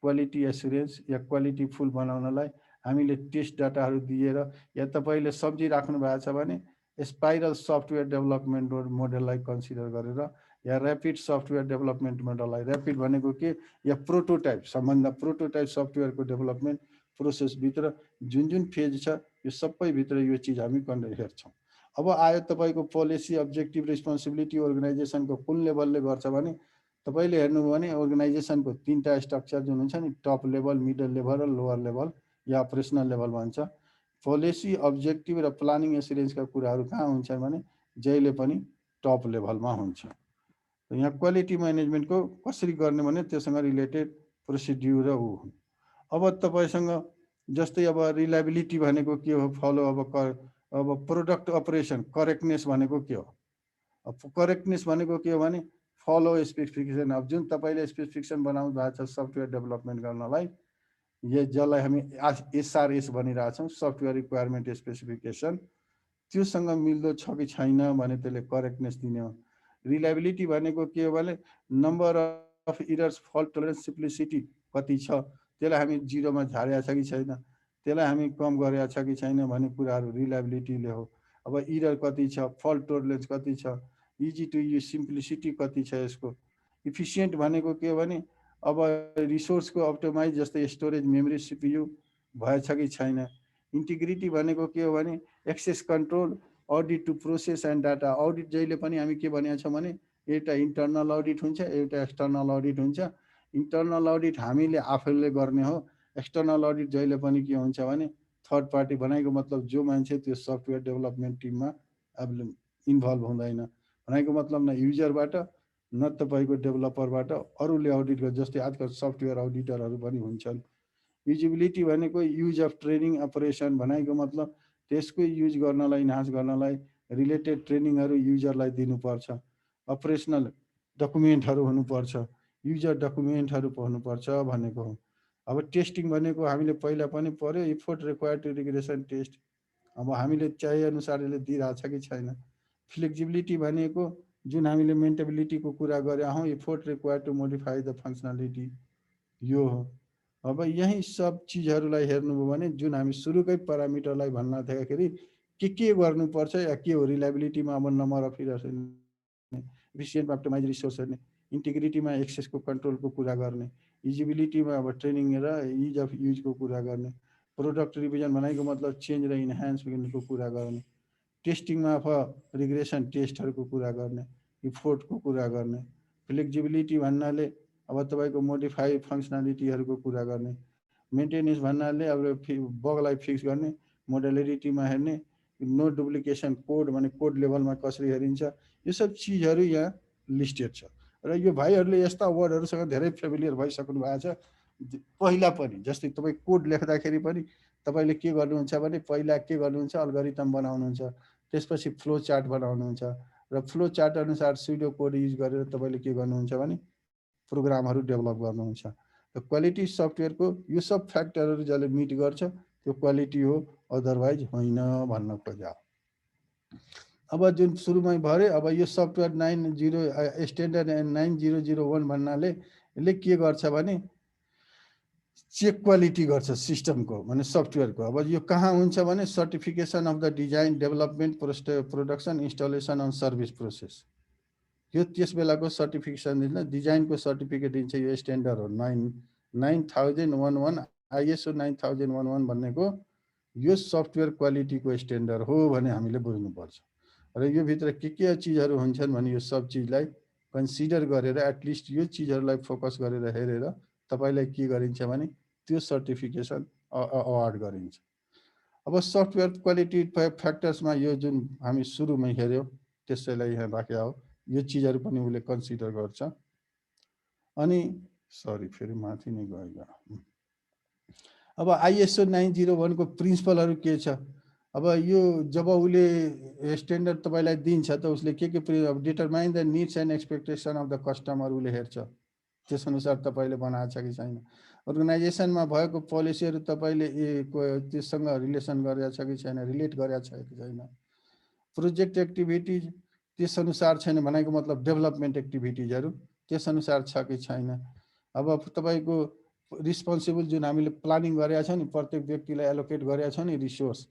क्वालिटी एस्युरेन्स या क्वालिटी फुल बनाउनलाई हामीले टेस्ट डाटाहरू दिएर या तपाईँले सब्जी राख्नु भएको छ भने स्पाइरल सफ्टवेयर डेभलपमेन्ट मोडललाई कन्सिडर गरेर या ऱ्यापिड सफ्टवेयर डेभलपमेन्ट मोडललाई, ऱ्यापिड भनेको के या प्रोटोटाइप सम्बन्ध प्रोटोटाइप सफ्टवेयरको डेभलपमेन्ट प्रोसेसभित्र जुन जुन फेज छ यो सबैभित्र यो चिज हामी हेर्छौँ। अब आयो तपाईँको पोलिसी अब्जेक्टिभ रिस्पोन्सिबिलिटी अर्गनाइजेसनको कुन लेभलले गर्छ भने तपाईँले हेर्नुभयो भने अर्गनाइजेसनको तीनटा स्ट्रक्चर जुन हुन्छ नि टप लेभल, मिडल लेभल र लोवर लेभल या अपरेसनल लेभल भन्छ। पोलिसी अब्जेक्टिभ र प्लानिङ एसुरेन्सका कुराहरू कहाँ हुन्छ भने जहिले पनि टप लेभलमा हुन्छ। यहाँ क्वालिटी म्यानेजमेन्टको कसरी गर्ने भने त्योसँग रिलेटेड प्रोसिड्युर ऊ हुन्। अब तपाईँसँग जस्तै अब रिलायबिलिटी भनेको के हो, फलो अब प्रोडक्ट अपरेसन करेक्टनेस भनेको के हो, करेक्टनेस भनेको के हो भने फलो स्पेसिफिकेसन। अब जुन तपाईँले स्पेसिफिकेसन बनाउनु भएको छ सफ्टवेयर डेभलपमेन्ट गर्नलाई, यो जसलाई हामी एसआरएस भनिरहेछौँ सफ्टवेयर रिक्वायरमेन्ट स्पेसिफिकेसन, त्योसँग मिल्दो छ कि छैन भने त्यसले करेक्टनेस दिने हो। रिलायबिलिटी भनेको के हो भने number of errors, fault tolerance, simplicity कति छ, त्यसलाई हामी जिरोमा झारेको छ कि छैन, त्यसलाई हामी कम गरेका छ कि छैन भन्ने कुराहरू रिलायबिलिटीले हो। अब इरर कति छ, फल्ट टोलरेन्स कति छ, इजी टु युज, सिम्प्लिसिटी कति छ यसको। इफिसियन्ट भनेको के हो भने अब रिसोर्सको अप्टिमाइज जस्तै स्टोरेज, मेमोरी, सिपियु भएछ कि छैन। इन्टिग्रिटी भनेको के हो भने access control, audit to process and data. Audit जहिले पनि हामी के भनेका छौँ भने एउटा इन्टर्नल अडिट हुन्छ, एउटा एक्सटर्नल अडिट हुन्छ। इन्टर्नल अडिट हामीले आफैले गर्ने हो, एक्सटर्नल अडिट जहिले पनि के हुन्छ भने थर्ड पार्टी भनेको मतलब जो मान्छे त्यो सफ्टवेयर डेभलपमेन्ट टिममा इन्भल्भ हुँदैन, भनेको मतलब न युजरबाट न तपाईँको डेभलपरबाट अरूले अडिट गर्छ। जस्तै आजकल सफ्टवेयर अडिटरहरू पनि हुन्छन्। युजिबिलिटी भनेको युज अफ ट्रेनिङ अपरेसन, भनेको मतलब त्यसको युज गर्नलाई, इन्हान्स गर्नलाई रिलेटेड ट्रेनिङहरू युजरलाई दिनुपर्छ। अपरेसनल डकुमेन्टहरू हुनुपर्छ, युजर डकुमेन्टहरू हुनुपर्छ भनेको हो। अब टेस्टिङ भनेको हामीले पहिला पनि पढ्यो, effort required to regression test, अब हामीले चाहे अनुसारले दिइरहेछ कि छैन। फ्लेक्सिबिलिटी भनेको जुन हामीले मेन्टेबिलिटीको कुरा गरे हौँ, effort required to modify the functionality, यो हो। अब यही सब चिजहरूलाई हेर्नुभयो भने जुन हामी सुरुकै प्यारामिटरलाई भन्न थिएखेरि के गर्नुपर्छ या के हो रिलायबिलिटीमा। अब नम्बर अफ इरर्स, एफिसिएन्टमा अप्टिमाइज रिसोर्स हेर्ने, इन्टिग्रिटीमा एक्सेसको कन्ट्रोलको कुरा गर्ने, युजिबिलिटीमा अब ट्रेनिङ र इज अफ युजको कुरा गर्ने, प्रोडक्ट रिभिजन भनेको मतलब चेन्ज र इन्हान्समेन्टको कुरा गर्ने, टेस्टिङमा अब रिग्रेसन टेस्टहरूको कुरा गर्ने, इफोर्टको कुरा गर्ने, फ्लेक्सिबिलिटी भन्नाले अब तपाईँको मोडिफाई फङ्सनालिटीहरूको कुरा गर्ने, मेन्टेनेन्स भन्नाले अब बगलाई फिक्स गर्ने, मोडलिटीमा हेर्ने, नो डुप्लिकेसन कोड भने कोड लेभलमा कसरी हेरिन्छ, यो सब चिजहरू यहाँ लिस्टेड छ। र यो भाइहरूले यस्ता वर्डहरूसँग धेरै फेमिलियर भइसक्नु भएको छ पहिला पनि। जस्तै तपाईँ कोड लेख्दाखेरि पनि तपाईँले के गर्नुहुन्छ भने पहिला के गर्नुहुन्छ, अल्गोरिथम बनाउनुहुन्छ, त्यसपछि फ्लो चार्ट बनाउनुहुन्छ र फ्लो चार्ट अनुसार सुडो कोड युज गरेर तपाईँले के गर्नुहुन्छ भने प्रोग्रामहरू डेभलप गर्नुहुन्छ। र क्वालिटी सफ्टवेयरको यो सब फ्याक्टरहरू जसले मिट गर्छ त्यो क्वालिटी हो, अदरवाइज होइन भन्न खोजा। अब जुन सुरुमै भरे, अब यो सफ्टवेयर 90 स्ट्यान्डर्ड 9001 भन्नाले यसले के गर्छ भने चेक क्वालिटी गर्छ सिस्टमको, माने सफ्टवेयरको। अब यो कहाँ हुन्छ भने certification of the design, development, production, installation on service process, यो त्यस बेलाको सर्टिफिकेसन दिन्छ। डिजाइनको सर्टिफिकेट दिन्छ, यो स्ट्यान्डर्ड हो 9011 आइएसओ 9011 भनेको यो सफ्टवेयर क्वालिटीको स्ट्यान्डर्ड हो भने हामीले बुझ्नुपर्छ। र यो भित्र के चिजहरू हुन्छन् भने यो सब चिजलाई कन्सिडर गरेर एटलिस्ट यो चिजहरूलाई फोकस गरेर हेरेर तपाईँलाई के गरिन्छ भने त्यो सर्टिफिकेसन अवार्ड गरिन्छ। अब सफ्टवेयर क्वालिटी फ्याक्टर्समा यो जुन हामी सुरुमै हेऱ्यौँ त्यसैलाई यहाँ राखेको हो, यो चिजहरू पनि उसले कन्सिडर गर्छ। अनि सरी फेरि माथि नै गयो। अब आइएसओ 901 को प्रिन्सिपलहरू के छ? अब यो जब उसले स्ट्यान्डर्ड तपाईँलाई दिन्छ त उसले के अब determine the needs and expectation of the customer उसले हेर्छ, त्यसअनुसार तपाईँले बनाएको छ कि छैन। अर्गनाइजेसनमा भएको पोलिसीहरू तपाईँले त्यससँग रिलेसन गरेको छ कि छैन, रिलेट गरेको छ कि छैन। प्रोजेक्ट एक्टिभिटिज त्यसअनुसार छैन भनेको मतलब डेभलपमेन्ट एक्टिभिटिजहरू त्यसअनुसार छ कि छैन। अब तपाईँको रिस्पोन्सिबल जुन हामीले प्लानिङ गरेका छौँ नि, प्रत्येक व्यक्तिलाई एलोकेट गरेका छौँ नि रिसोर्स,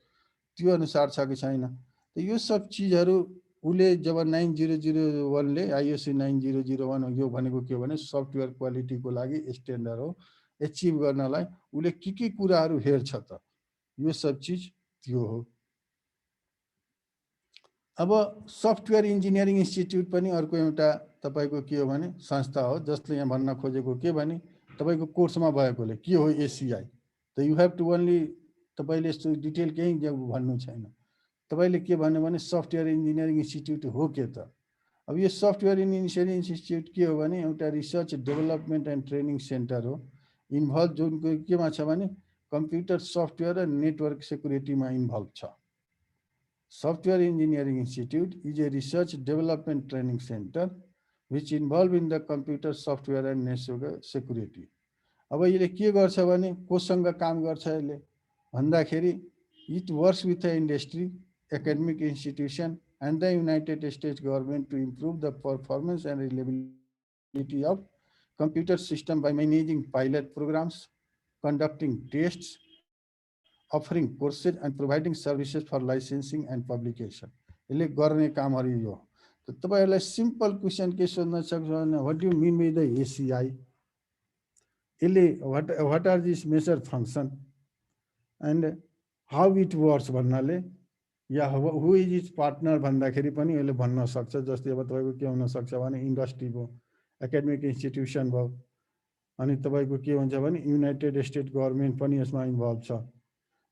त्यो अनुसार छ कि छैन। त यो सब चिजहरू उसले जब 9001ले आइएसओ 9001 यो भनेको के हो भने सफ्टवेयर क्वालिटीको लागि स्ट्यान्डर्ड हो, एचिभ गर्नलाई उसले के कुराहरू हेर्छ त यो सब चिज त्यो हो। अब सफ्टवेयर इन्जिनियरिङ इन्स्टिट्युट पनि अर्को एउटा तपाईँको के हो भने संस्था हो, जसले यहाँ भन्न खोजेको के भने तपाईँको कोर्समा भएकोले के हो एसिआई, त यु हेभ टु ओन्ली तपाईँले यस्तो डिटेल केही भन्नु छैन। तपाईँले के भन्नु भने सफ्टवेयर इन्जिनियरिङ इन्स्टिट्युट हो के त। अब यो सफ्टवेयर इन्जिनियरिङ इन्स्टिट्युट के हो भने एउटा research development and training centre हो। इन्भल्भ जुन केमा छ भने कम्प्युटर सफ्टवेयर र नेटवर्क सेक्युरिटीमा इन्भल्भ छ। Software Engineering Institute is a research development training center which involved in the computer software and network security. अब यसले के गर्छ भने कोसँग काम गर्छ यसले भन्दाखेरि it works with the industry, academic institution and the United States government to improve the performance and reliability of computer system by managing pilot programs, conducting tests, offering courses and providing services for licensing and publication. यसले गर्ने कामहरू यो। त तपाईहरुलाई simple question के सोध्न सक्छ भने what do you mean by the ACI, यसले what are this measure function and how it works भन्नाले या हु इज इट्स पार्टनर भन्दाखेरि पनि यसले भन्न सक्छ। जस्तै अब तपाईको के हुन सक्छ भने इन्डस्ट्री भयो, एकाडेमिक इन्स्टिट्युसन भयो, अनि तपाईको के हुन्छ भने युनाइटेड स्टेट गभर्नमेन्ट पनि यसमा इन्भल्भ छ।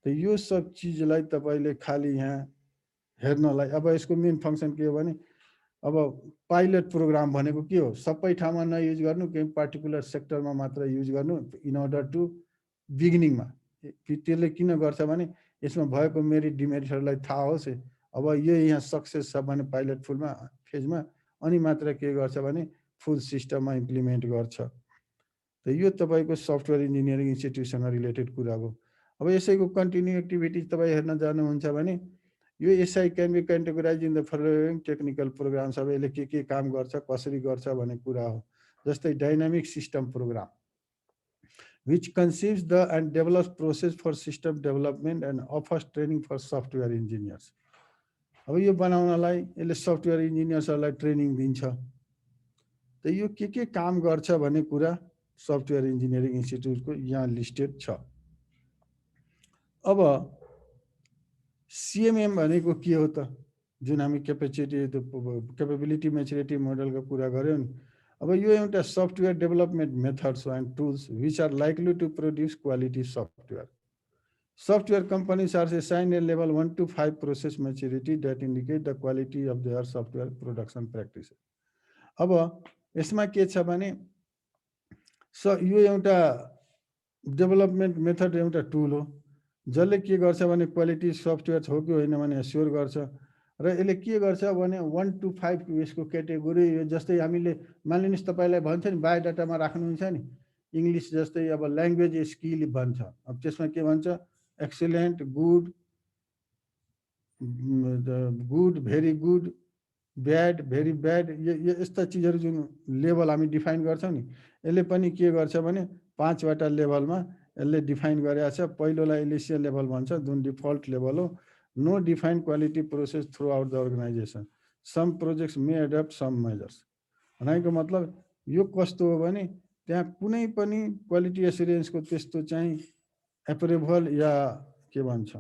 त यो सब चिजलाई तपाईले खाली यहाँ हेर्नलाई अब यसको मेन फंक्सन के हो भने अब पाइलट प्रोग्राम भनेको के हो, सबै ठाउँमा नयुज गर्नु, केही पार्टिकुलर सेक्टरमा मात्र युज गर्नु इन अर्डर टु बिगिनिङमा। त्यसले किन गर्छ भने यसमा भएको मेरिट डिमेरिटहरूलाई थाहा होस्। अब यो यहाँ सक्सेस छ भने पाइलट फुलमा फेजमा अनि मात्र के गर्छ भने फुल सिस्टममा इम्प्लिमेन्ट गर्छ। त यो तपाईको सफ्टवेयर इन्जिनियरिङ इन्स्टिट्युटसँग रिलेटेड कुरा हो। अब यसैको कन्टिन्यू एक्टिभिटिज तपाईँ हेर्न जानुहुन्छ भने यो SI can be categorize in the following technical programs. अब यसले के काम गर्छ कसरी गर्छ भन्ने कुरा हो। जस्तै dynamic system program which conceives the and develops process for system development and offers training for software engineers. अब यो बनाउनलाई यसले सफ्टवेयर इन्जिनियर्सहरूलाई ट्रेनिङ दिन्छ। त यो के काम गर्छ भन्ने कुरा सफ्टवेयर इन्जिनियरिङ इन्स्टिट्युटको यहाँ लिस्टेड छ। अब सिएमएम भनेको के हो त, जुन हामी क्यापेबिलिटी म्याचुरिटी मोडलको कुरा गऱ्यौँ नि। अब यो एउटा software development methods and tools which are likely to produce quality software. Software companies are assigned a level 1 to 5 process maturity that indicate the quality of their software production practices. अब यसमा के छ भने यो एउटा डेभलपमेन्ट मेथड एउटा tool हो जसले के गर्छ भने क्वालिटी सफ्टवेयर हो कि होइन भने एस्योर गर्छ। र यसले के गर्छ भने 1 to 5 यसको क्याटेगोरी, जस्तै हामीले मानिलिनुहोस् तपाईँलाई भन्छ नि बायोडाटामा राख्नुहुन्छ नि इङ्ग्लिस जस्तै अब ल्याङ्ग्वेज स्किल भन्छ। अब त्यसमा के भन्छ excellent, good, good, very good, bad, very bad, यस्ता चिजहरू जुन लेभल हामी डिफाइन गर्छौँ नि, यसले पनि के गर्छ भने 5वटा लेभलमा यसले डिफाइन गरेको छ। पहिलोलाई इनिसियल लेभल भन्छ जुन डिफल्ट लेभल हो। No define quality process throughout the organization, some projects may adapt some measures. भनेको मतलब यो कस्तो हो भने त्यहाँ कुनै पनि क्वालिटी एसुरेन्सको त्यस्तो चाहिँ एप्रुभल या के भन्छ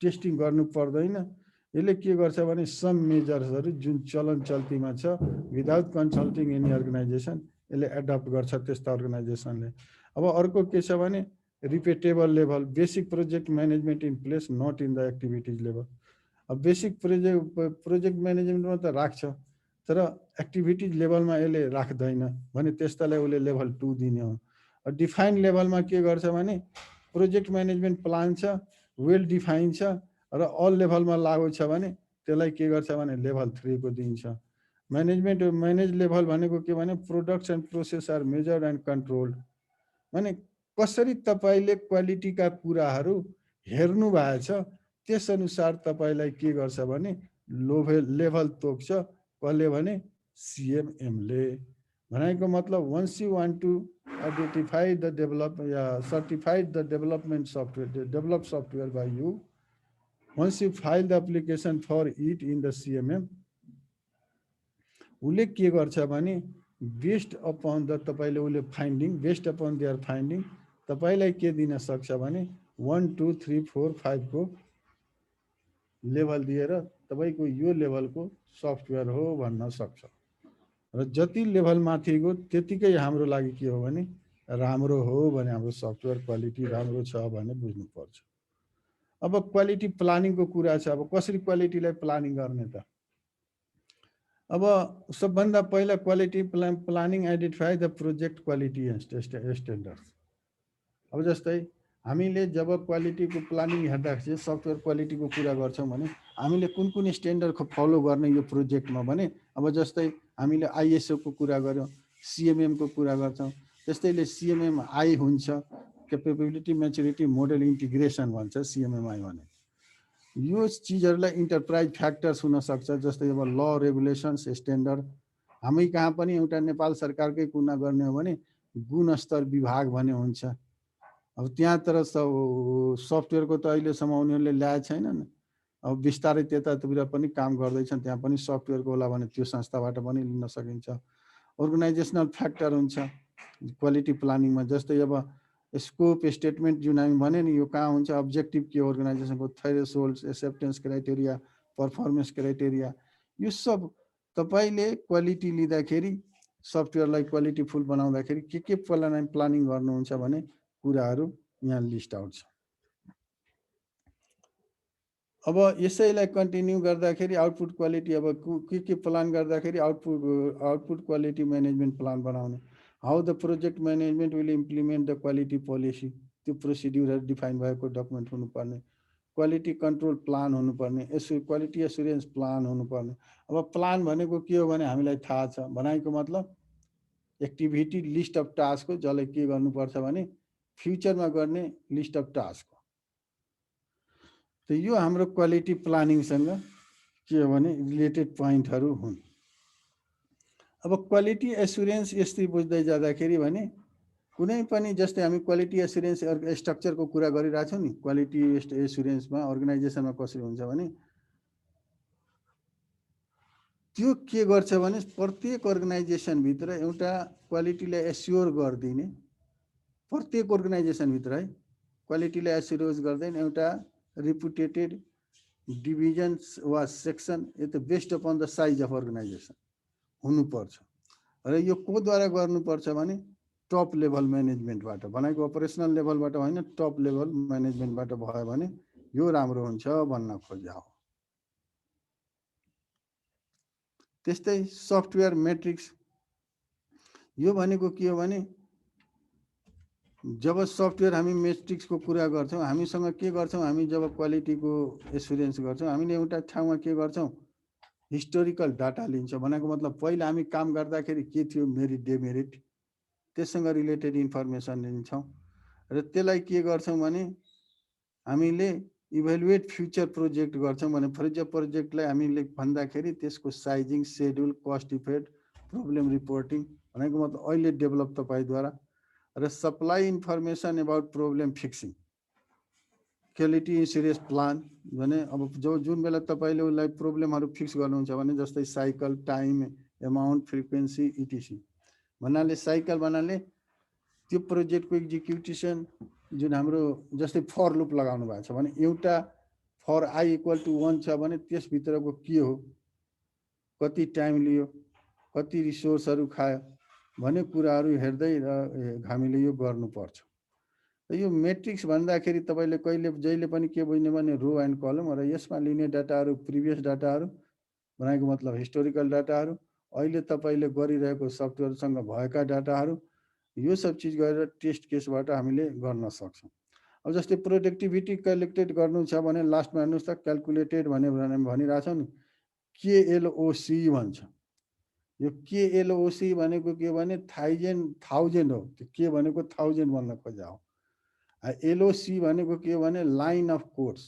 टेस्टिङ गर्नु पर्दैन। यसले के गर्छ भने सम मेजर्सहरू जुन चलन चल्तीमा छ विदाउट कन्सल्टिङ एनी अर्गनाइजेसन यसले एडप्ट गर्छ त्यस्ता अर्गनाइजेसनले। अब अर्को के छ भने repeatable level, basic project management in place not in the activities level. अब बेसिक प्रोजेक्ट म्यानेजमेन्टमा त राख्छ तर एक्टिभिटिज लेभलमा यसले राख्दैन भने त्यस्तालाई उसले लेभल 2 दिने हो। डिफाइन लेभलमा के गर्छ भने प्रोजेक्ट म्यानेजमेन्ट प्लान छ, वेल डिफाइन छ र अल लेभलमा लागु छ भने त्यसलाई के गर्छ भने लेभल 3 को दिन्छ। म्यानेज लेभल भनेको के भने products and process are measured and controlled. भने कसरी तपाईँले क्वालिटीका कुराहरू हेर्नु भएछ त्यसअनुसार तपाईँलाई के गर्छ भने लेभल तोक्छ। कसले भने सिएमएमले। भनेको मतलब once you want to identify the certified the development software, developed software by you. Once you file the application for it in the CMM, उसले के गर्छ भने बेस्ड अपन द तपाईले उसले finding, based upon their finding तपाईलाई के दिन सक्छ भने 1 2 3 4 5 को लेभल दिएर तपाईको यो लेभलको सफ्टवेयर हो भन्न सक्छ। र जति लेभल माथिको त्यतिकै हाम्रो लागि के हो भने राम्रो हो भने हाम्रो सफ्टवेयर क्वालिटी राम्रो छ भने बुझ्नु पर्छ। अब क्वालिटी प्लानिङको कुरा छ। अब कसरी क्वालिटीलाई प्लानिङ गर्ने त? अब सबभन्दा पहिला quality planning identify the project quality standards. अब जस्तै हामीले जब क्वालिटीको प्लानिङ हेर्दाखेरि सफ्टवेयर क्वालिटीको कुरा गर्छौँ भने हामीले कुन कुन स्ट्यान्डर्ड फलो गर्ने यो प्रोजेक्टमा भने अब जस्तै हामीले आइएसओ को कुरा गर्यौँ, सिएमएम को कुरा गर्छौँ। त्यस्तैले सिएमएम आई हुन्छ, क्यापेबिलिटी म्याचुरिटी मोडल इन्टिग्रेसन भन्छ सिएमएमआई भने। यो चिजहरूलाई इन्टरप्राइज फ्याक्टर्स हुन सक्छ। जस्तै अब ल, रेगुलेसन्स, स्ट्यान्डर्ड। हामी कहाँ पनि एउटा नेपाल सरकारकै कुरा गर्ने हो भने गुणस्तर विभाग भन्ने हुन्छ। अब त्यहाँ तर सफ्टवेयरको त अहिलेसम्म उनीहरूले ल्याएको छैनन्। अब बिस्तारै त्यतातिर पनि काम गर्दैछन्, त्यहाँ पनि सफ्टवेयरको होला भने त्यो संस्थाबाट पनि लिन सकिन्छ। अर्गनाइजेसनल फ्याक्टर हुन्छ क्वालिटी प्लानिङमा। जस्तै अब स्कोप स्टेटमेन्ट जुन हामी भने नि यो कहाँ हुन्छ, अब्जेक्टिभ के हो अर्गनाइजेसनको, थ्रेसहोल्ड्स, एक्सेप्टेन्स क्राइटेरिया, पर्फर्मेन्स क्राइटेरिया, यो सब तपाईले क्वालिटी लिँदाखेरि सफ्टवेयरलाई क्वालिटी फुल बनाउँदाखेरि के प्लानिङ गर्नुहुन्छ भने कुराहरू यहाँ लिस्ट आउट छ। अब यसैलाई कन्टिन्यू गर्दाखेरि आउटपुट क्वालिटी, अब के प्लान गर्दाखेरि आउटपुट क्वालिटी म्यानेजमेन्ट प्लान बनाउने। How the project management will implement the quality policy, त्यो प्रोसिड्युरहरू डिफाइन भएको डकुमेन्ट हुनुपर्ने। क्वालिटी कन्ट्रोल प्लान हुनुपर्ने, क्वालिटी एसुरेन्स प्लान हुनुपर्ने। अब प्लान भनेको के हो भने हामीलाई थाहा छ। भनाइको मतलब एक्टिभिटी लिस्ट अफ टास्क हो जसले के गर्नुपर्छ भने फ्युचरमा गर्ने लिस्ट अफ टास्क हो। त यो हाम्रो क्वालिटी प्लानिङसँग के हो भने रिलेटेड पोइन्टहरू हुन्। अब क्वालिटी एसुरेन्स यस्तै बुझ्दै जाँदाखेरि भने कुनै पनि जस्तै हामी क्वालिटी एसुरेन्स स्ट्रक्चरको कुरा गरिरहेको छौँ नि, क्वालिटी एसुरेन्समा अर्गनाइजेसनमा कसरी हुन्छ भने त्यो के गर्छ भने प्रत्येक अर्गनाइजेसन भित्र एउटा क्वालिटीलाई एस्योर गर्दिने, प्रत्येक अर्गनाइजेसन भित्र है क्वालिटीलाई एस्योर गर्दैन एउटा रिपुटेटेड डिभिजन्स वा सेक्सन यता based upon the size of organization हुनुपर्छ। र यो कोद्वारा गर्नुपर्छ भने टप लेभल म्यानेजमेन्टबाट, भनेको अपरेसनल लेभलबाट होइन, टप लेभल म्यानेजमेन्टबाट भयो भने यो राम्रो हुन्छ भन्न खोजा हो। त्यस्तै सफ्टवेयर मेट्रिक्स, यो भनेको के हो भने जब सफ्टवेयर हामी मेट्रिक्सको कुरा गर्छौँ, हामीसँग के गर्छौँ, हामी जब क्वालिटीको एसुरेन्स गर्छौँ हामीले एउटा ठाउँमा के गर्छौँ, हिस्टोरिकल डाटा लिन्छौँ। भनेको मतलब पहिला हामी काम गर्दाखेरि के थियो मेरिट डेमेरिट, त्यससँग रिलेटेड इन्फर्मेसन लिन्छौँ र त्यसलाई के गर्छौँ भने हामीले इभ्यालुएट फ्युचर प्रोजेक्ट गर्छौँ भने फ्युचर प्रोजेक्टलाई हामीले भन्दाखेरि त्यसको sizing, schedule, cost effect, problem reporting, भनेको मतलब अहिले डेभलप तपाईँद्वारा, र supply information about problem fixing, quality insurance plan भने अब जुन बेला तपाईँले उसलाई प्रब्लमहरू फिक्स गर्नुहुन्छ भने जस्तै साइकल, टाइम, एमाउन्ट, फ्रिक्वेन्सी, इटिसी भन्नाले साइकल भन्नाले त्यो प्रोजेक्टको एक्जिक्युसन जुन हाम्रो जस्तै फर लुप लगाउनु भएको छ भने एउटा फर आई इक्वल टु 1 छ भने त्यसभित्रको के हो, कति टाइम लियो, कति रिसोर्सहरू खायो भन्ने कुराहरू हेर्दै हामीले यो गर्नुपर्छ। यो मेट्रिक्स भन्दाखेरि तपाईँले कहिले जहिले पनि के बुझ्ने भने रो एन्ड कलम, र यसमा लिने डाटाहरू प्रिभियस डाटाहरू भनेको मतलब हिस्टोरिकल डाटाहरू, अहिले तपाईँले गरिरहेको सफ्टवेयरसँग भएका डाटाहरू, यो सब चिज गरेर टेस्ट केसबाट हामीले गर्न सक्छौँ। अब जस्तै प्रोडक्टिभिटी क्यालकुलेट गर्नु छ भने लास्टमा हेर्नुहोस् त क्यालकुलेटेड भनिरहेछौँ नि, केएलओसी भन्छ। यो केएलओसी भनेको के भने थाउजन्ड हो, त्यो के भनेको 1000 भन्न खोजा हो। एलओसी भनेको के हो भने लाइन अफ कोड्स,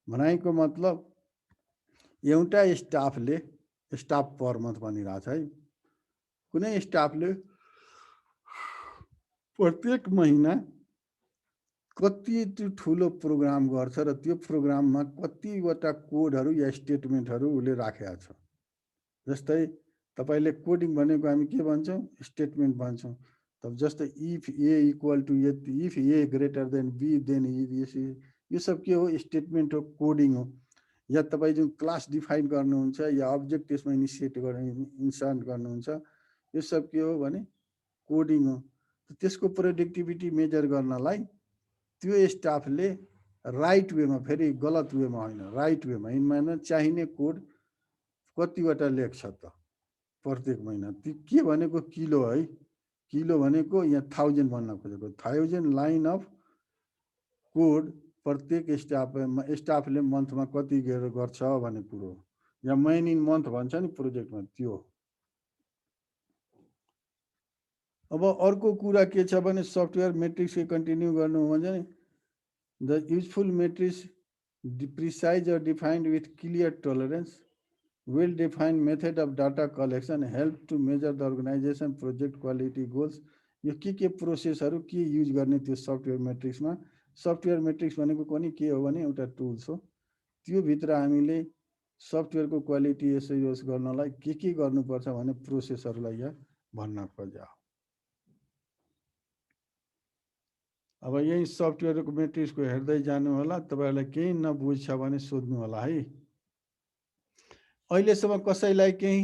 भनेको मतलब एउटा स्टाफले, स्टाफ पर मन्थ भनिरहेछ है, कुनै स्टाफले प्रत्येक महिना कति ठुलो प्रोग्राम गर्छ र त्यो प्रोग्राममा कतिवटा कोडहरू या स्टेटमेन्टहरू उसले राखेको छ। जस्तै तपाईँले कोडिङ भनेको हामी के भन्छौँ, स्टेटमेन्ट भन्छौँ। तब जस्तै इफ ए इक्वल टु यति, if A greater than B then यो सब के हो, स्टेटमेन्ट हो, कोडिङ हो। या तपाईँ जुन क्लास डिफाइन गर्नुहुन्छ या अब्जेक्ट त्यसमा इनिसिएट इन्सर्ट गर्नुहुन्छ, यो सब के हो भने कोडिङ हो। त्यसको प्रोडक्टिभिटी मेजर गर्नलाई त्यो स्टाफले राइट वेमा, फेरि गलत वेमा होइन, राइट वेमा, यिनमा चाहिने कोड कतिवटा लेख्छ त प्रत्येक महिना, त्यो के भनेको किलो है, किलो भनेको यहाँ 1000 भन्न खोजेको, 1000 लाइन अफ कोड प्रत्येक स्टाफले मन्थमा कति गर्छ भन्ने कुरो, या मैन इन मन्थ भन्छ नि प्रोजेक्टमा, त्यो। अब अर्को कुरा के छ भने सफ्टवेयर मेट्रिक्सको कन्टिन्यू गर्नु हो भने the useful matrix precise or defined with clear tolerance, well-defined method of data collection help to measure the organization project quality goals। यो के प्रोसेसहरू के युज गर्ने त्यो सफ्टवेयर मेट्रिक्समा। सफ्टवेयर मेट्रिक्स भनेको पनि के हो भने एउटा टुल्स हो, त्यो भित्र हामीले सफ्टवेयरको क्वालिटी एस्योरेन्स गर्नलाई के गर्नुपर्छ भने प्रोसेसहरूलाई यहाँ भन्न खोजा। अब यही सफ्टवेयरको मेट्रिक्सको हेर्दै जानु होला, तपाईँहरूलाई केही नबुझ्छ भने सोध्नु होला है। अहिलेसम्म कसैलाई केही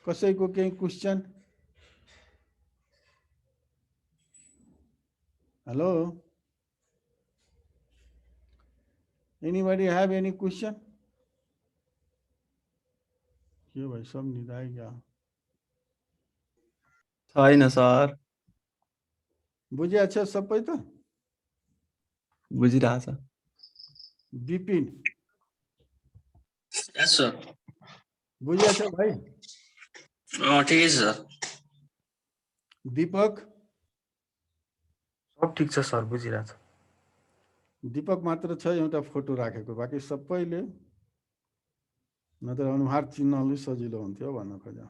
कसैको केही question? Hello, anybody have any question? के भाइ सब निदाइ गयो? छैन सर, बुझिया छ सबै त? बुझिरहेछ। विपिन यस सर। बुझिया छ भाइ? ठिकै छ सर। दीपक? सब ठिक छ सर, बुझिरहेछ। दीपक मात्र छ एउटा फोटो राखेको, बाँकी सबैले, नत्र अनुहार चिन्नले सजिलो हुन्थ्यो भन्न खोजा।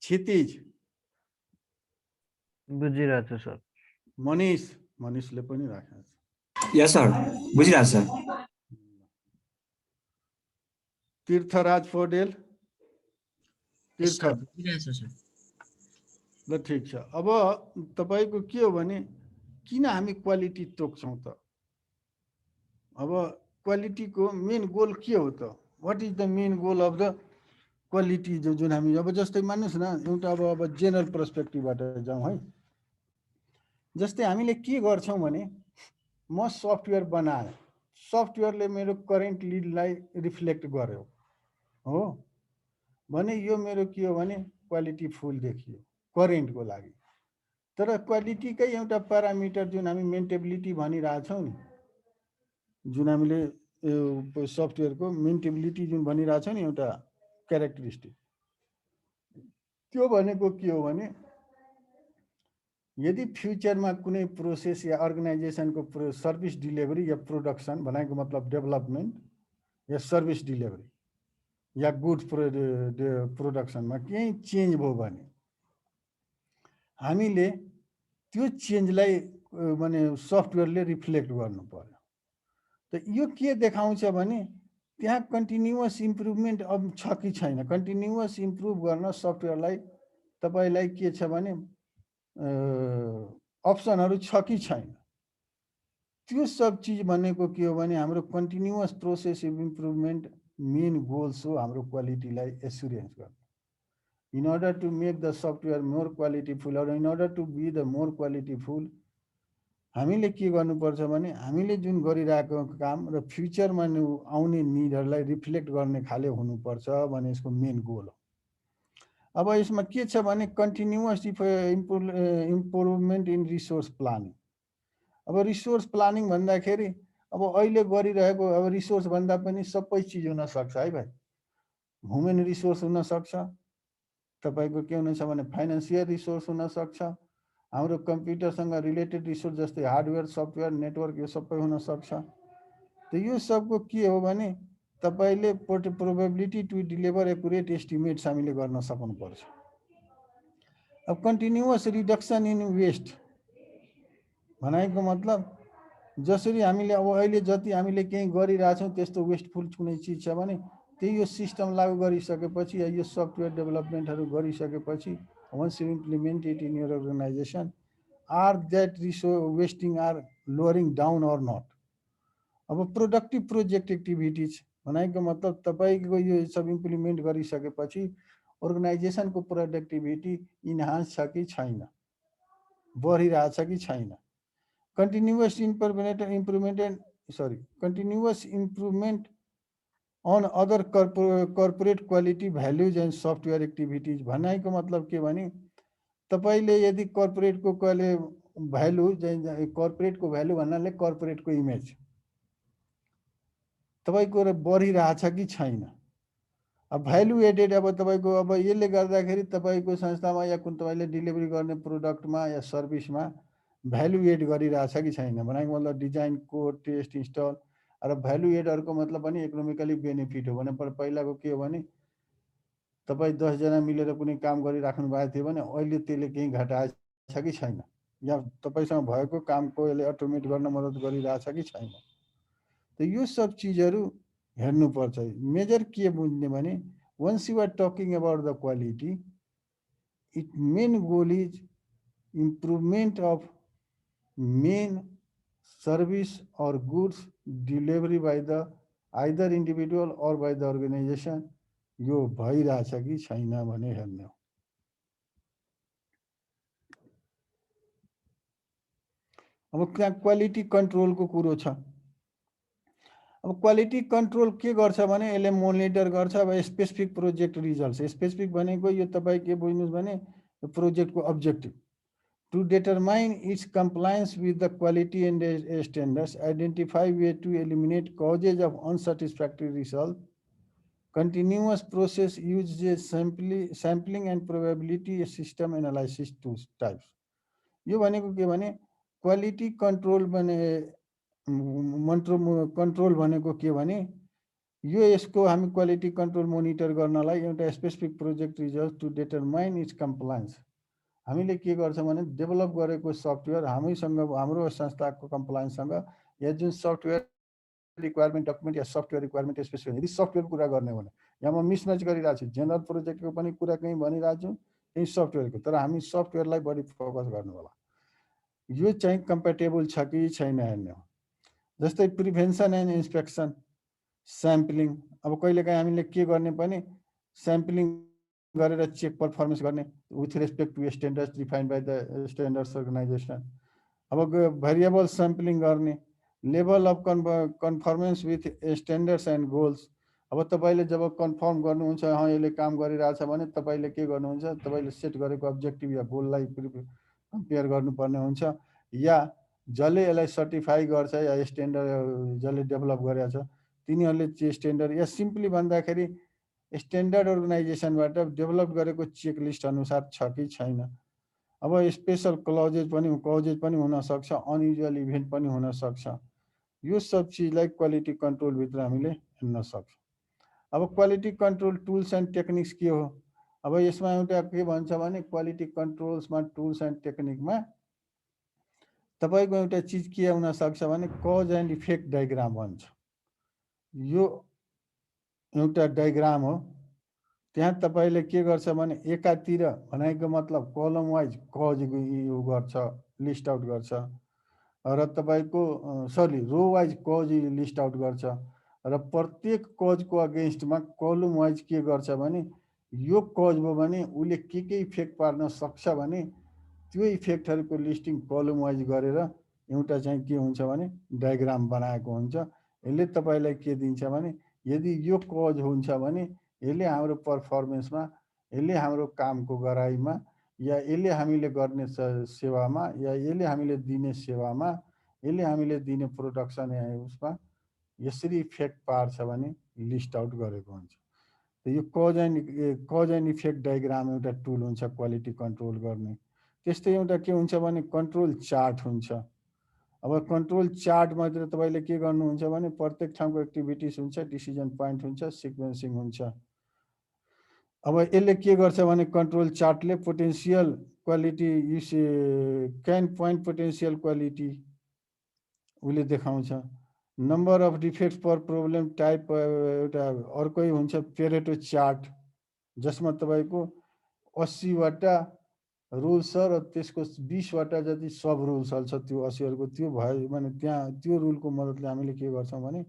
क्षितिज? बुझिरहेछ सर। मनिष? मनिषले पनि राखेको छ। Yes, sir. बुझिरहेको छ। तीर्थराज पौडेल तीर्थ sir. ल ठिक छ। अब तपाईको के हो भने किन हामी क्वालिटी तोक्छौं त? अब क्वालिटीको मेन गोल के हो त? What is the main goal of the quality जुन हामी अब जस्तै मान्नुस् न एउटा अब जेनरल पर्सपेक्टिभबाट जाउँ है। जस्तै हामीले के गर्छौं भने म सफ्टवेयर बनाए, सफ्टवेयरले मेरो करेन्ट लिडलाई रिफ्लेक्ट गर्यो हो भने यो मेरो के हो भने क्वालिटी फुल देखियो करेन्टको लागि। तर क्वालिटीकै एउटा प्यारामिटर जुन हामी मेन्टेबिलिटी भनिरहेछौं नि, जुन हामीले सफ्टवेयरको मेन्टेबिलिटी जुन भनिरहेछौं नि एउटा क्यारेक्टरिस्टिक, त्यो भनेको के हो भने यदि फ्युचरमा कुनै प्रोसेस या अर्गनाइजेसनको सर्भिस डिलिभरी या प्रोडक्सन भनेको मतलब डेभलपमेन्ट या सर्भिस डिलिभरी या गुड्स प्रोडक्सनमा केही चेन्ज भयो भने हामीले त्यो चेन्जलाई माने सफ्टवेयरले रिफ्लेक्ट गर्नु पर्यो। त यो के देखाउँछ भने त्यहाँ कन्टिन्युअस इम्प्रुभमेन्ट अब छ कि छैन, कन्टिन्युअस इम्प्रुभ गर्न सफ्टवेयरलाई तपाईलाई के छ भने अप्सनहरु छ कि छैन। त्यो सब चीज भनेको के हो भने हाम्रो continuous process improvement main goals हो हाम्रो क्वालिटीलाई एस्युरेन्स गर्नु। In order to make the software more qualityful or in order to be the more qualityful, हामीले के गर्नुपर्छ भने हामीले जुन गरिरहेको काम र फ्युचरमा आउने निडहरुलाई रिफ्लेक्ट गर्ने खाले हुनुपर्छ भने यसको मेन गोल हो। अब यसमा के छ भने continuous improvement in resource planning. अब रिसोर्स प्लानिङ भन्दाखेरि अब अहिले गरिरहेको अब रिसोर्स भन्दा पनि सबै चीज हुन सक्छ है भाइ। ह्युमन रिसोर्स हुन सक्छ, तपाईको के हुनेछ भने फाइनान्शियल रिसोर्स हुन सक्छ, हाम्रो कम्प्युटरसँग रिलेटेड रिसोर्स जस्तै हार्डवेयर सफ्टवेयर नेटवर्क यो सबै हुन सक्छ। त यो सबको के हो भने तपाईले probability to deliver accurate estimates हामीले गर्न सक्नुपर्छ। अब कन्टिन्युअस रिडक्सन इन वेस्ट भनेको मतलब जसरी हामीले अब अहिले जति हामीले केही गरिरहेछौं त्यस्तो वेस्टफुल कुनै चीज छ भने त्यही यो सिस्टम लागू गरिसकेपछि यो सफ्टवेयर डेभलपमेन्टहरु गरिसकेपछि once you implement it in your organization, are that resource wasting are lowering down or not? अब प्रोडक्टिभ प्रोजेक्ट एक्टिभिटीज भनेको मतलब तपाईको यो सब इम्प्लिमेन्ट गरिसकेपछि अर्गनाइजेसनको प्रोडक्टिभिटी इन्हान्स छ कि छैन, बढिरहेछ कि छैन। continuous improvement on other corporate quality values and software activities भनेको मतलब के भने तपाईले यदि कर्पोरेट को भ्यालु कर्पोरेट को भ्यालु भन्नाले कर्पोरेट को इमेज तपाईको बढिरहेछ कि छैन। अब भ्यालु एडेड अब तपाईको अब यसले गर्दाखेरि तपाईको संस्थामा या कुन तपाईले डिलिभरी गर्ने प्रोडक्टमा या सर्भिसमा भ्यालु एड गरिरहेछ कि छैन भनेको मतलब डिजाइन कोड टेस्ट इन्स्टल र भ्यालु एडहरुको मतलब पनि इकोनोमिकली बेनिफिट हो भने पहिलाको के हो भने तपाई 10 जना मिलेर कुनै काम गरिराख्नु भएको थियो भने अहिले त्यसले केही घटाएछ कि छैन या तपाईसँग भएको कामको यसले अटोमेट गर्न मद्दत गरिरहेछ कि छैन। त यो सब चीजहरु हेर्नु पर्छ। मेजर के बुझ्ने भने once you are talking about the quality, its main goal is improvement of main service or goods delivery by the either individual or by the organization यो भइरहेछ कि छैन भने हेर्ने हो। अब त्यहाँ क्वालिटी कन्ट्रोलको कुरो छ। अब क्वालिटी कन्ट्रोल के गर्छ भने यसले मोनिटर गर्छ अब स्पेसिफिक प्रोजेक्ट रिजल्ट्स। स्पेसिफिक भनेको यो तपाई के बुझ्नुस् भने प्रोजेक्टको objective to determine its compliance with the quality and standards, identify way to eliminate causes of unsatisfactory result, continuous process uses sampling and probability system analysis two types. यो भनेको के भने क्वालिटी कन्ट्रोल भनेको के भने यो यसको हामी क्वालिटी कन्ट्रोल मोनिटर गर्नलाई एउटा specific project result to determine its compliance हामीले के गर्छ भने डेभलप गरेको सफ्टवेयर हामीसँग हाम्रो संस्थाको कम्प्लायन्ससँग या जुन सफ्टवेयर रिक्वायरमेन्ट डकुमेन्ट या सफ्टवेयर रिक्वायरमेन्ट स्पेसिफिकेसन यदि सफ्टवेयर कुरा गर्ने हो भने यहाँ म मिसम्याच गरिरहेको छु जेनरल प्रोजेक्टको पनि कुरा कहीँ भनिरहेको छु कहीँ सफ्टवेयरको तर हामी सफ्टवेयरलाई बढी फोकस गर्नु होला यो चाहिँ कम्पेटेबल छ कि छैन हेर्ने हो जस्तै प्रिभेन्सन एन्ड इन्स्पेक्सन स्याम्पलिङ अब कहिलेकाहीँ हामीले के गर्ने पनि स्याम्पलिङ गरेर चेक पर्फर्मेन्स गर्ने with respect to standards defined by the standards organization अब भेरिएबल स्याम्पलिङ गर्ने level of conformance with standards and goals अब तपाईँले जब कन्फर्म गर्नुहुन्छ यसले काम गरिरहेछ भने तपाईँले के गर्नुहुन्छ तपाईँले सेट गरेको अब्जेक्टिभ या गोललाई कम्पेयर गर्नुपर्ने हुन्छ या जसले यसलाई सर्टिफाई गर्छ या स्ट्यान्डर्ड जसले डेभलप गरेको छ तिनीहरूले चाहिँ स्ट्यान्डर्ड या सिम्पली भन्दाखेरि स्ट्यान्डर्ड अर्गनाइजेसनबाट डेभलप गरेको चेक लिस्ट अनुसार छ कि छैन अब स्पेसल क्लजेज पनि हुनसक्छ अनयुजुअल इभेन्ट पनि हुनसक्छ यो सब चिजलाई क्वालिटी कन्ट्रोलभित्र हामीले हेर्न सक्छौँ अब quality control tools and techniques के हो अब यसमा एउटा के भन्छ भने क्वालिटी कन्ट्रोल्समा टुल्स एन्ड टेक्निकमा तपाईँको एउटा चिज के हुनसक्छ भने कज एन्ड इफेक्ट डायग्राम भन्छ यो एउटा डायग्राम हो त्यहाँ तपाईँले के गर्छ भने एकातिर भनेको मतलब कलम वाइज कज यो गर्छ लिस्ट आउट गर्छ र तपाईँको row wise cause list out गर्छ र प्रत्येक कजको अगेन्स्टमा कलम वाइज के गर्छ भने यो कज भयो भने उसले के इफेक्ट पार्न सक्छ भने त्यो इफेक्टहरूको लिस्टिङ कलम वाइज गरेर एउटा चाहिँ के हुन्छ भने डायग्राम बनाएको हुन्छ यसले तपाईँलाई के दिन्छ भने यदि यो कज हुन्छ भने यसले हाम्रो पर्फर्मेन्समा यसले हाम्रो कामको गराइमा या यसले हामीले गर्ने सेवामा या यसले हामीले दिने सेवामा यसले हामीले दिने प्रोडक्सन या उसमा यसरी इफेक्ट पार्छ भने लिस्ट आउट गरेको हुन्छ यो कज एन्ड इफेक्ट डायग्राम एउटा टुल हुन्छ क्वालिटी कन्ट्रोल गर्ने त्यस्तै एउटा के हुन्छ भने कन्ट्रोल चार्ट हुन्छ अब कन्ट्रोल चार्टमा तपाईँले के गर्नुहुन्छ भने प्रत्येक ठाउँको एक्टिभिटिज हुन्छ डिसिजन पोइन्ट हुन्छ सिक्वेन्सिङ हुन्छ अब यसले के गर्छ भने कन्ट्रोल चार्टले potential quality can point potential quality उसले देखाउँछ number of defects per problem type एउटा अर्कै हुन्छ पेरेटो चार्ट जसमा तपाईँको 80वटा रुल्स छ र त्यसको 20वटा जति सब रुल्सहरू छ त्यो 80हरुको त्यो भयो भने त्यहाँ त्यो रुलको मद्दतले हामीले के गर्छौँ भने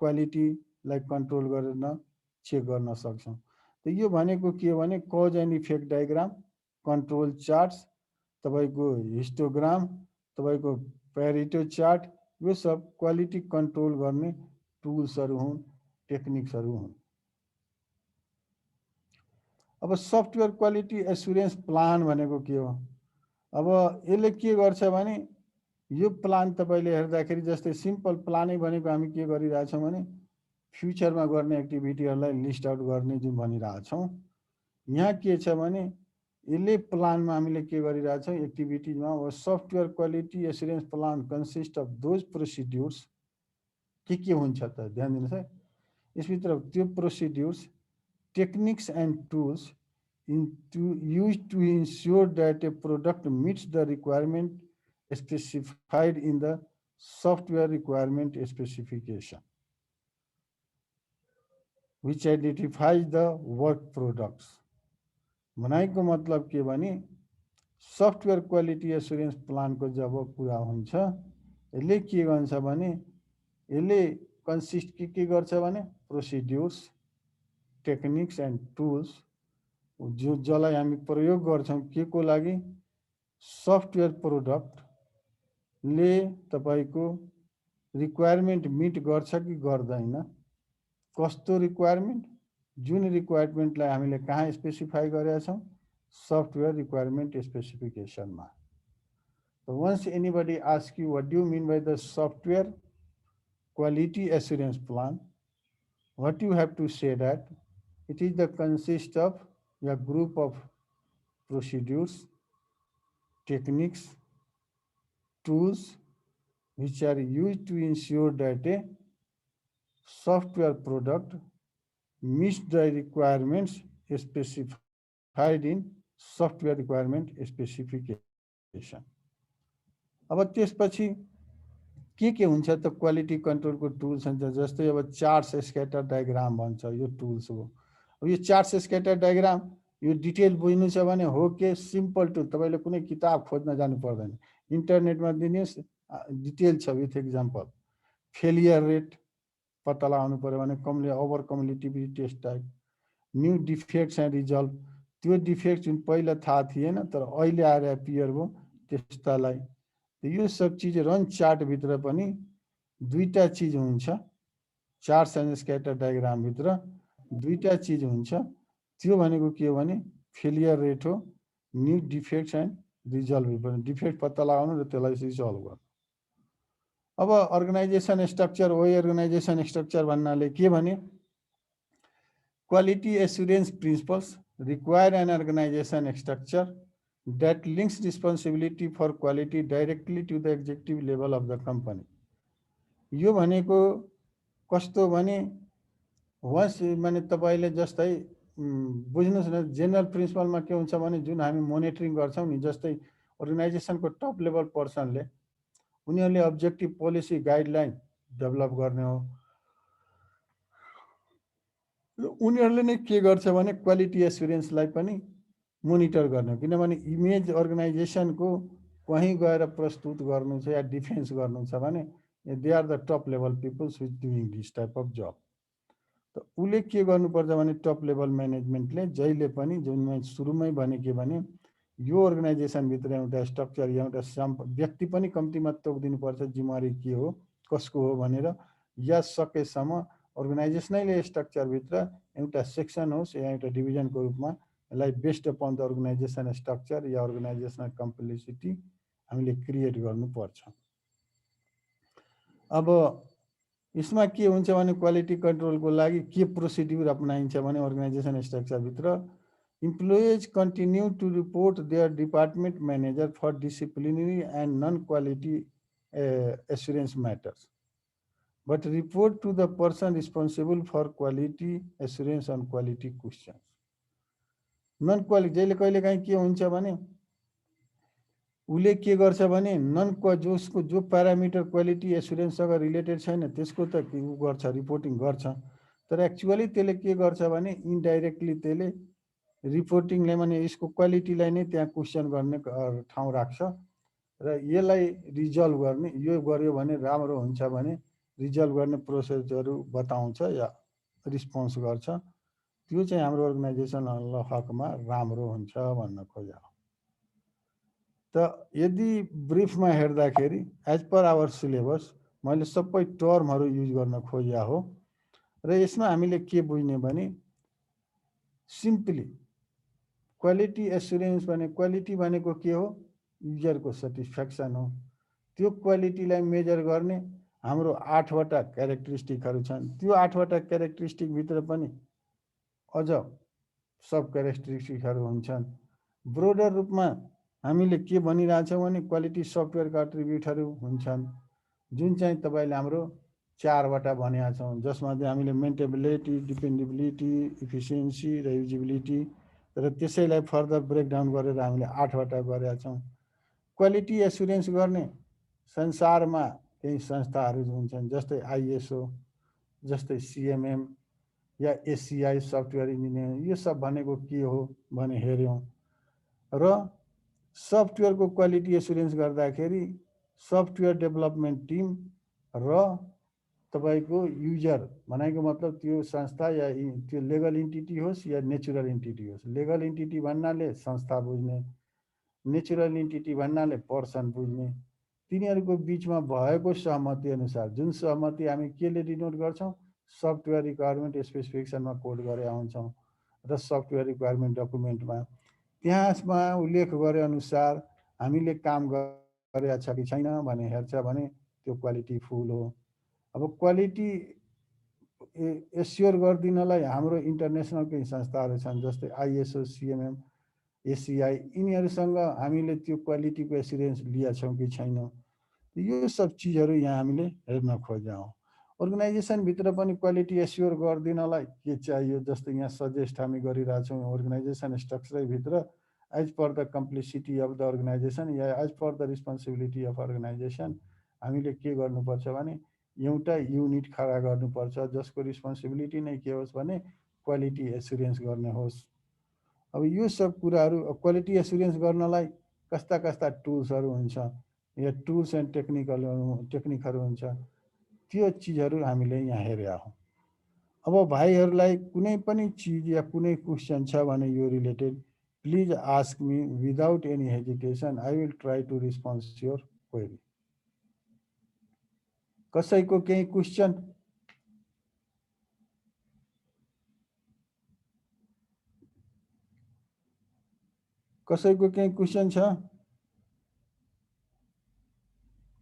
क्वालिटीलाई कन्ट्रोल गर्न चेक गर्न सक्छौँ त यो भनेको के भने cause and effect diagram control charts तपाईँको हिस्टोग्राम तपाईँको पेरेटो चार्ट यो सब क्वालिटी कन्ट्रोल गर्ने टुल्सहरू हुन् टेक्निक्सहरू हुन् अब सफ्टवेयर क्वालिटी एस्युरेन्स प्लान भनेको के हो अब यसले के गर्छ भने यो प्लान तपाईँले हेर्दाखेरि जस्तै सिम्पल प्लानै भनेको हामी के गरिरहेछौँ भने फ्युचरमा गर्ने एक्टिभिटीहरूलाई लिस्ट आउट गर्ने जुन भनिरहेछौँ यहाँ के छ भने यसले प्लानमा हामीले के गरिरहेछौँ एक्टिभिटीजमा software quality assurance plan consist of those procedures के हुन्छ त ध्यान दिनुहोस् है यसभित्र त्यो procedures techniques and tools used to ensure that a product meets the requirement specified in the software requirement specification, which identifies the work products. भनाइको मतलब के भने सफ्टवेयर क्वालिटी एस्युरेन्स प्लानको जब कुरा हुन्छ यसले के गर्छ भने यसले कन्सिस्ट के गर्छ भने प्रोसिड्युर्स टेक्निक्स एन्ड टुल्स जो जसलाई हामी प्रयोग गर्छौँ के को लागि सफ्टवेयर प्रोडक्टले तपाईँको रिक्वायरमेन्ट मिट गर्छ कि गर्दैन कस्तो रिक्वायरमेन्ट जुन रिक्वायरमेन्टलाई हामीले कहाँ स्पेसिफाई गरेका छौँ सफ्टवेयर रिक्वायरमेन्ट स्पेसिफिकेसनमा once anybody ask you what do you mean by the software quality assurance plan what you have to say that it is the consist of a group of procedures, techniques, tools which are used to ensure that a software product meets the requirements specified in software requirement specification. अब त्यसपछि के हुन्छ त quality कन्ट्रोलको tools हुन्छ। जस्तै अब charts scatter diagram भन्छ, यो टुल्स हो। अब यो चार्ट्स स्क्याटर डायग्राम यो डिटेल बुझ्नु छ भने हो के सिम्पल टुल, तपाईँले कुनै किताब खोज्न जानु पर्दैन, इन्टरनेटमा दिनुहोस् डिटेल छ विथ एक्जाम्पल। फेलियर रेट पत्ता लगाउनु पर्यो भने ओभर कम्युनिटिभिटी test type, new defects and resolve, त्यो डिफेक्ट जुन पहिला थाहा थिएन तर अहिले आएर एपियर भयो त्यस्तालाई। यो सब चिज रन चार्टभित्र पनि दुईटा चिज हुन्छ, चार्ट्स एन्ड स्क्याटर डायग्रामभित्र दुईटा चिज हुन्छ। त्यो भनेको के हो भने फेलियर रेट हो, new defects and resolve, defect पत्ता लगाउनु र त्यसलाई रिजल्भ गर्नु। अब अर्गनाइजेसन स्ट्रक्चर, ओइ अर्गनाइजेसन स्ट्रक्चर भन्नाले के भने quality assurance principles require an organisation structure that links responsibility for quality directly to the executive level of the company। यो भनेको कस्तो भने वन्स माने तपाईले जस्तै बुझ्नुस् न, जेनरल प्रिन्सिपलमा के हुन्छ भने जुन हामी मोनिटरिङ गर्छौं नि, जस्तै अर्गनाइजेसनको टप लेभल पर्सनले उनीहरूले अब्जेक्टिभ पोलिसी गाइडलाइन डेभलप गर्ने हो। उनीहरूले नै के गर्छ भने क्वालिटी एस्युरेन्सलाई पनि मोनिटर गर्ने, किनभने इमेज अर्गनाइजेसनको कहीँ गएर प्रस्तुत गर्नु छ या डिफेन्स गर्नु छ भने they are the top level peoples with doing this type of job. त उसले के गर्नुपर्छ भने टप लेभल म्यानेजमेन्टले जहिले पनि जुन मैले सुरुमै भने के भने यो अर्गनाइजेसनभित्र एउटा स्ट्रक्चर एउटा व्यक्ति पनि कम्तीमा तोकिदिनुपर्छ जिम्मेवारी के हो कसको हो भनेर, या सकेसम्म अर्गनाइजेसनैले स्ट्रक्चरभित्र एउटा सेक्सन होस् या एउटा डिभिजनको रूपमा यसलाई based upon the organisation structure या अर्गनाइजेसनल कम्प्लेक्सिटी हामीले क्रिएट गर्नुपर्छ। अब यसमा के हुन्छ भने क्वालिटी कन्ट्रोलको लागि के प्रोसिड्युर अपनाइन्छ भने अर्गनाइजेसन स्ट्रक्चरभित्र employees continue to report their department manager for disciplinary and non quality assurance matters but report to the person responsible for quality assurance on quality questions. Non quality जहिले कहिले काहीँ के हुन्छ भने उसले के गर्छ भने जसको जो प्यारामिटर क्वालिटी एस्युरेन्ससँग रिलेटेड छैन त्यसको त उ गर्छ, रिपोर्टिङ गर्छ, तर एक्चुअली त्यसले के गर्छ भने इन्डाइरेक्टली त्यसले रिपोर्टिङले माने यसको क्वालिटीलाई नै त्यहाँ क्वेसन गर्ने ठाउँ राख्छ र यसलाई रिजल्भ गर्ने, यो गर्यो भने राम्रो हुन्छ भने रिजल्भ गर्ने प्रोसेसहरू बताउँछ या रिस्पोन्स गर्छ। त्यो चाहिँ हाम्रो अर्गनाइजेसन हकमा राम्रो हुन्छ भन्न खोजा। त यदि ब्रिफमा हेर्दाखेरि एज पर आवर सिलेबस मैले सबै टर्महरू युज गर्न खोजेको हो र यसमा हामीले के बुझ्ने भने सिम्पली क्वालिटी एस्युरेन्स भने क्वालिटी भनेको के हो, युजरको सेटिस्फ्याक्सन हो। त्यो क्वालिटीलाई मेजर गर्ने हाम्रो 8वटा क्यारेक्टरिस्टिकहरू छन्। त्यो 8वटा क्यारेक्टरिस्टिकभित्र पनि अझ सब क्यारेक्टरिस्टिकहरू हुन्छन्। ब्रोडर रूपमा हामीले के भनिरहेछौँ भने क्वालिटी सफ्टवेयरका एट्रिब्युटहरू हुन्छन् जुन चाहिँ तपाईँले हाम्रो 4वटा भनेका छौँ, जसमा चाहिँ हामीले मेन्टेबिलिटी, डिपेन्डेबिलिटी, इफिसियन्सी र युजिबिलिटी, तर त्यसैलाई फर्दर ब्रेकडाउन गरेर हामीले 8वटा गरेका छौँ। क्वालिटी एस्युरेन्स गर्ने संसारमा केही संस्थाहरू हुन्छन् जस्तै आइएसओ, जस्तै सिएमएम या एसिआई सफ्टवेयर इन्जिनियरिङ, यो सब भनेको के हो भने हेऱ्यौँ र सफ्टवेयरको क्वालिटी एस्युरेन्स गर्दाखेरि सफ्टवेयर डेभलपमेन्ट टिम र तपाईको युजर भनेको मतलब त्यो संस्था या त्यो लेगल इन्टिटी होस् या नेचुरल इन्टिटी होस्। लेगल इन्टिटी भन्नाले संस्था बुझ्ने, नेचुरल इन्टिटी भन्नाले पर्सन बुझ्ने, तिनीहरूको बिचमा भएको सहमति अनुसार, जुन सहमति हामी केले डिनोट गर्छौँ, सफ्टवेयर रिक्वायरमेन्ट स्पेसिफिकेसनमा कोड गरेका हुन्छौँ र सफ्टवेयर रिक्वायरमेन्ट डकुमेन्टमा त्यसमा उल्लेख गरे अनुसार हामीले काम गरेका छ कि छैन भने हेर्छ भने त्यो क्वालिटी फुल हो। अब क्वालिटी एस्योर गरिदिनलाई हाम्रो इन्टरनेसनल केही संस्थाहरू छन् जस्तै आइएसओ, सिएमएम, एसिआई, यिनीहरूसँग हामीले त्यो क्वालिटीको एस्युरेन्स लिएका छौँ कि छैन, यो सब चिजहरू यहाँ हामीले हेर्न खोज्यौँ। अर्गनाइजेसनभित्र पनि क्वालिटी एस्योर गरिदिनलाई के चाहियो, जस्तै यहाँ सजेस्ट हामी गरिरहेछौँ अर्गनाइजेसन स्ट्रक्चरभित्र as per the complexity of the organization या as per the responsibility of organization हामीले के गर्नुपर्छ भने एउटा युनिट खडा गर्नुपर्छ जसको रिस्पोन्सिबिलिटी नै के होस् भने क्वालिटी एस्युरेन्स गर्ने होस्। अब यो सब कुराहरू क्वालिटी एस्युरेन्स गर्नलाई कस्ता कस्ता टुल्सहरू हुन्छ या टुल्स एन्ड टेक्निकहरू हुन्छ त्यो चिजहरू हामीले यहाँ हेरेका हौँ। अब भाइहरूलाई कुनै पनि चिज या कुनै क्वेसन छ भने यो related please ask me without any hesitation. I will try to response your query. कसैको केही क्वेसन? कसैको केही क्वेसन छ?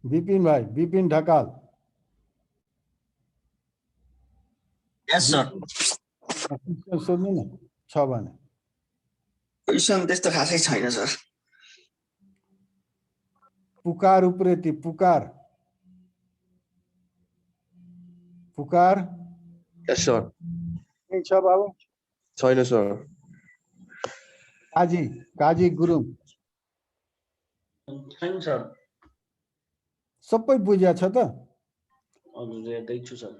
विपिन भाइ, Vipin Dhakal. Yes sir. Question सोध्नु न छ भने। क्वेसन त्यस्तो खासै छैन sir. Pukar Upreti, Pukar Pukar. Yes sir. केही छ बाबु? छैन सर। काजी, काजी गुरुङ। छैन सर। सबै बुझ्या छ त? हजुर हेर्दैछु सर।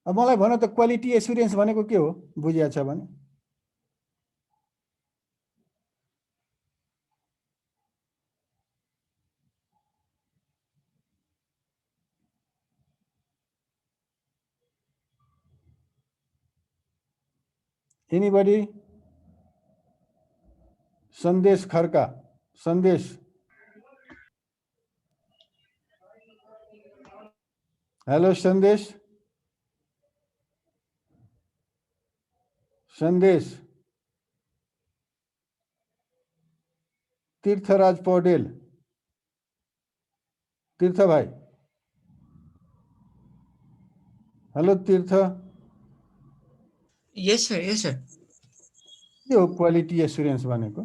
अब मलाई भन त क्वालिटी एस्युरेन्स भनेको के हो बुझ्या छ भने? एनीबडी? सन्देश खड्का, सन्देश। हेलो सन्देश। सन्देश। तीर्थराज पौडेल, तीर्थ भाइ। हेलो तीर्थ। Yes, sir. Yes, sir. के हो क्वालिटी एस्युरेन्स भनेको?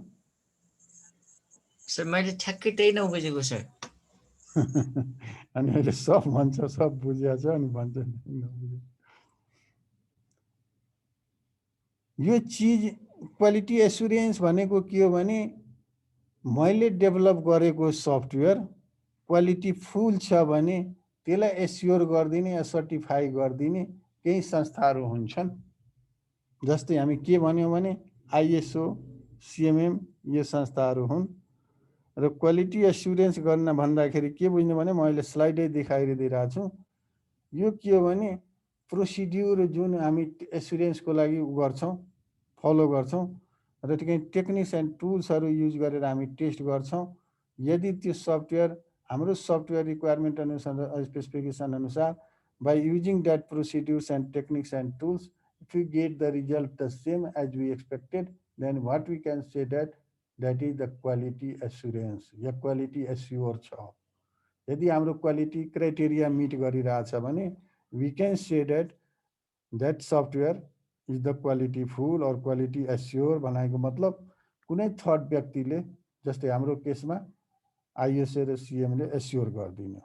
सर मैले ठ्याक्कै त्यही नबुझेको सर। अनि अहिले सब भन्छ सब बुझ्या छ अनि भन्छ नबुझे। यो चिज क्वालिटी एस्युरेन्स भनेको के हो भने मैले डेभलप गरेको सफ्टवेयर क्वालिटी फुल छ भने त्यसलाई एस्योर गरिदिने या सर्टिफाई गरिदिने केही संस्थाहरू हुन्छन्। जस्तै हामी के भन्यौँ भने आइएसओ, सिएमएम यो संस्थाहरू हुन्। र क्वालिटी एस्युरेन्स गर्न भन्दाखेरि के बुझ्नु भने मैले स्लाइडै देखाइदिइरहेको छु। यो के हो भने प्रोसिड्युर जुन हामी एस्युरेन्सको लागि गर्छौँ, फलो गर्छौँ र टेक्निक्स एन्ड टुल्सहरू युज गरेर हामी टेस्ट गर्छौँ। यदि त्यो सफ्टवेयर हाम्रो सफ्टवेयर रिक्वायरमेन्ट अनुसार स्पेसिफिकेसन अनुसार by using that procedures and techniques and tools if we get the result the same as we expected, then what we can say that is the quality assurance yeah quality assure छ। यदि हाम्रो quality criteria meet गरिरहेछ भने we can say that software is the quality full or quality assure। भनेको मतलब कुनै third व्यक्तिले जस्तै हाम्रो केसमा आइएसए र सिएमले एस्योर गरिदिनु।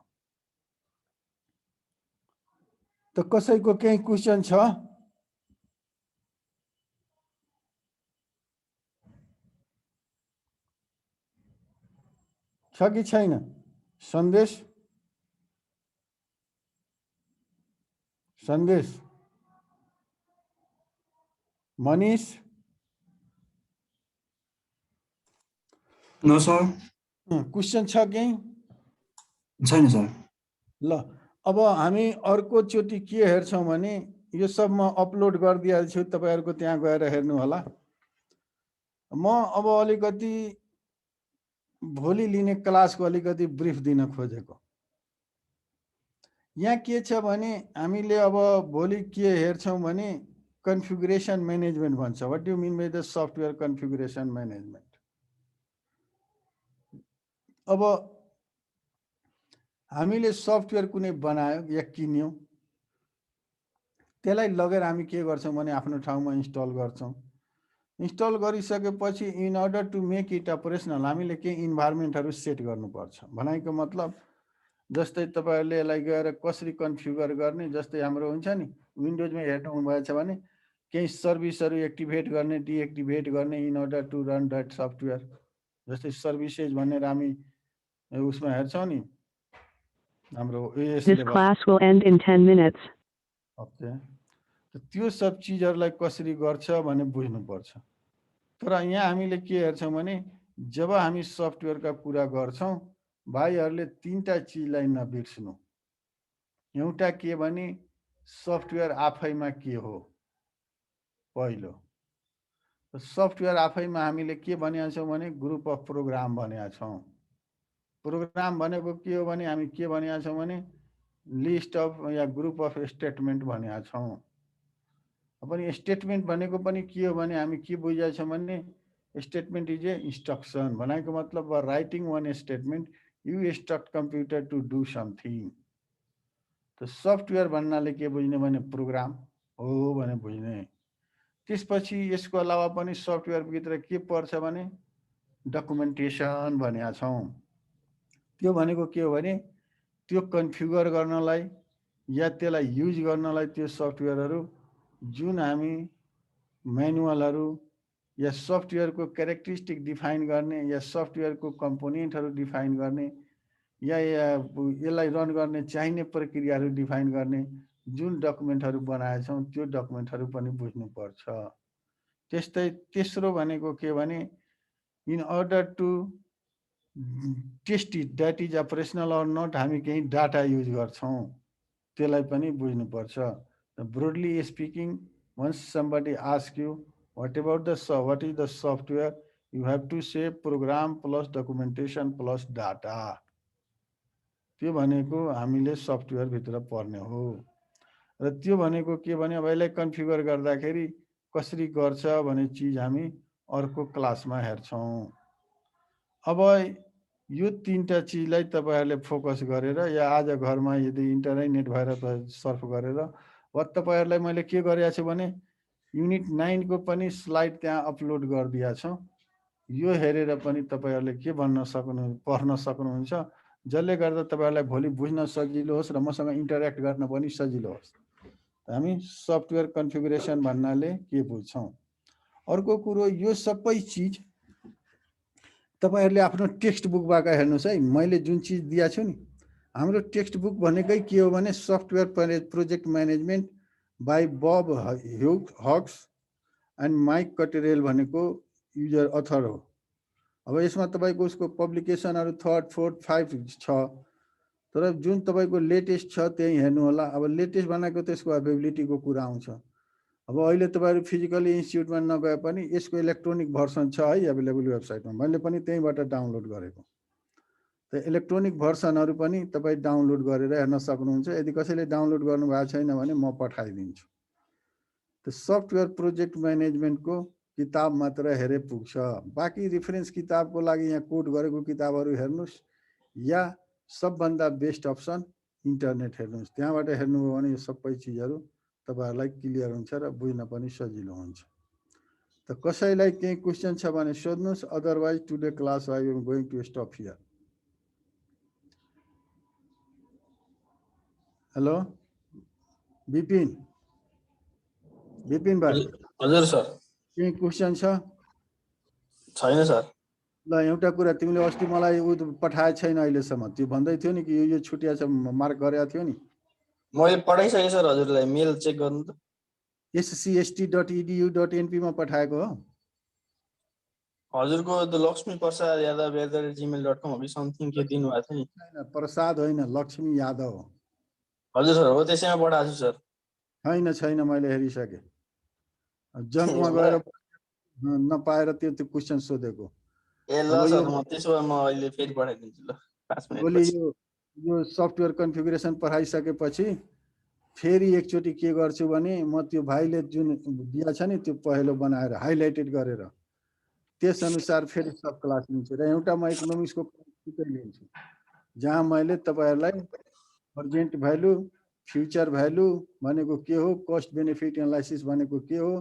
त कसैको केही क्वेसन छ? छ कि छैन? सन्देश, सन्देश, मनिष। No sir. क्वेसन छ केही? छैन सर। ल अब हामी अर्कोचोटि के हेर्छौँ भने यो सब म अपलोड गरिदिएको छु, तपाईँहरूको त्यहाँ गएर हेर्नु होला। म अब अलिकति भोलि लिने क्लासको अलिकति ब्रिफ दिन खोजेको। यहाँ के छ भने हामीले अब भोलि के हेर्छौँ भने कन्फिगुरेसन म्यानेजमेन्ट भन्छ। What do you mean by the software configuration management? अब हामीले सफ्टवेयर कुनै बनायो या किन्यौँ, त्यसलाई लगेर हामी के गर्छौँ भने आफ्नो ठाउँमा इन्स्टल गर्छौँ। इन्स्टल गरिसकेपछि in order to make it operational हामीले केही इन्भाइरोमेन्टहरू सेट गर्नुपर्छ। भनेको मतलब जस्तै तपाईँहरूले यसलाई गएर कसरी कन्फिगर गर्ने, जस्तै हाम्रो हुन्छ नि विन्डोजमा हेर्नु भएछ भने केही सर्भिसहरू एक्टिभेट गर्ने, डिएक्टिभेट गर्ने in order to run that software. जस्तै सर्भिसेज भनेर हामी उसमा हेर्छौँ नि हाम्रो एएस This लेभल class will end in 10 minutes. Okay त्यो सब चिजहरूलाई कसरी गर्छ भने बुझ्नुपर्छ। तर यहाँ हामीले के हेर्छौँ भने जब हामी सफ्टवेयरका कुरा गर्छौँ भाइहरूले तीनटा चिजलाई नबिर्सनु। एउटा के भने सफ्टवेयर आफैमा के हो, पहिलो सफ्टवेयर आफैमा हामीले के भनेका छौँ भने ग्रुप अफ प्रोग्राम भनेका छौँ। प्रोग्राम भनेको के हो भने हामी के भनेका छौँ भने list of yeah group of statement भनेका छौँ। पनि स्टेटमेन्ट भनेको पनि के हो भने हामी के बुझेका छौँ भने स्टेटमेन्ट इज ए इन्स्ट्रक्सन। भनेको मतलब writing one statement you instruct computer to do something. त सफ्टवेयर भन्नाले के बुझ्ने भने प्रोग्राम हो भने बुझ्ने। त्यसपछि यसको अलावा पनि सफ्टवेयरभित्र के पर्छ भने डकुमेन्टेसन भनेका छौँ। त्यो भनेको के हो भने त्यो कन्फिगर गर्नलाई या त्यसलाई युज गर्नलाई त्यो सफ्टवेयरहरू जुन हामी म्यानुअलहरू या सफ्टवेयरको क्यारेक्टरिस्टिक डिफाइन गर्ने या सफ्टवेयरको कम्पोनेन्टहरू डिफाइन गर्ने या यसलाई रन गर्ने चाहिने प्रक्रियाहरू डिफाइन गर्ने जुन डकुमेन्टहरू बनाएका छौँ त्यो डकुमेन्टहरू पनि बुझ्नुपर्छ। त्यस्तै तेस्रो भनेको के भने in order to test it that is operational or not हामी केही डाटा युज गर्छौँ त्यसलाई पनि बुझ्नुपर्छ। Broadly speaking once somebody asks you what is the software, you have to say program plus documentation plus data। त्यो भनेको हामीले software भित्र पर्ने हो। र त्यो भनेको के भने अब यसलाई कन्फिगर गर्दाखेरि कसरी गर्छ भन्ने चिज हामी अर्को क्लासमा हेर्छौँ। अब यो तीनटा चिजलाई तपाईहरुले फोकस गरेर या आज घरमा यदि इन्टरनेट भएर सर्फ गरेर वा तपाईहरुलाई मैले के गरेको छु भने युनिट 9 को पनि स्लाइड त्यहाँ अपलोड गरिदिएको छु। यो हेरेर पनि तपाईहरुले के भन्न सक्नु पढ्न सक्नुहुन्छ, जसले गर्दा तपाईहरुलाई भोलि बुझ्न सजिलो होस् र मसँग इन्टरेक्ट गर्न पनि सजिलो होस्। हामी सफ्टवेयर कन्फिगरेसन भन्नाले के बुझ्छौं। अर्को कुरो यो सबै चिज तपाईहरुले आफ्नो टेक्स्ट बुकबाट हेर्नुस् है। मैले जुन चिज दिएको छु नि हाम्रो टेक्स्ट बुक भनेकै के हो भने सफ्टवेयर प्रोजेक्ट म्यानेजमेन्ट बाई बब हक्स एन्ड माइक कटेरेल भनेको युजर अथर हो। अब यसमा तपाईको उसको पब्लिकेसनहरु 3rd 4th 5 छ, तर जुन तपाईको लेटेस्ट छ त्यही हेर्नु होला। अब लेटेस्ट भनेको त्यसको अवेबिलिटीको कुरा आउँछ। अब अहिले तपाईहरु फिजिकली इन्स्टिट्युटमा नगए पनि यसको इलेक्ट्रोनिक भर्सन छ है अवेलेबल वेबसाइटमा। मैले पनि त्यहीबाट डाउनलोड गरेको। त इलेक्ट्रोनिक भर्सनहरु पनि तपाई डाउनलोड गरेर हेर्न सक्नुहुन्छ। यदि कसैले डाउनलोड गर्नु भएको छैन भने म पठाइदिन्छु। त सफ्टवेयर प्रोजेक्ट म्यानेजमेन्टको किताब मात्र हेरे पुग्छ। बाकी रेफरेन्स किताबको लागि यहाँ कोड गरेको किताबहरु हेर्नुस् या सबभन्दा बेस्ट अप्सन इन्टरनेट हेर्नुस्। त्यहाँबाट हेर्नुभयो भने यो सबै चिजहरु तपाईहरुलाई क्लियर हुन्छ र बुझ्न पनि सजिलो हुन्छ। त कसैलाई केही क्वेशन छ भने सोध्नुस्, otherwise today class I am going to stop here. Hello Vipin, Vipin भाइ। हजुर सर। केही क्वेशन छ? छैन सर। ल एउटा कुरा तिमीले अस्ति मलाई पठाए छैन अहिलेसम्म, त्यो भन्दै थियो नि कि यो छुट्या छ मार्क गरेको थियो नि। मैले पठाइसकेँ सर हजुरलाई, मेल चेक गर्नु त। scst.edu.np मा पठाएको हो? हजुरको त लक्ष्मी प्रसाद यादव @gmail.com हो कि समथिङ के दिनु भएको थियो नि। हैन प्रसाद होइन, लक्ष्मी यादव हो। हजुर सर हो, त्यसैमा पठाएको छु सर। छैन मैले हेरिसके। जङ्कमा गएर नपाएर त्यो क्वेशन सोधेको। ए ल सर, म त्यसो भए म अहिले फेरि पठाइदिन्छु ल 5 मिनेट भोलि पछि। यो सफ्टवेयर कन्फिगरेसन पठाइसकेपछि फेरि एकचोटि के गर्छु भने म त्यो भाइले जुन दिया छ नि त्यो पहिलो बनाएर हाइलाइटेड गरेर त्यस अनुसार फेरि सब क्लास लिन्छु र एउटा म इकोनोमिक्सको क्लास लिन्छु जहाँ मैले तपाईहरुलाई प्रेजेन्ट भ्यालु, फ्युचर भ्यालु भनेको के हो, कस्ट बेनिफिट एनालाइसिस भनेको के हो,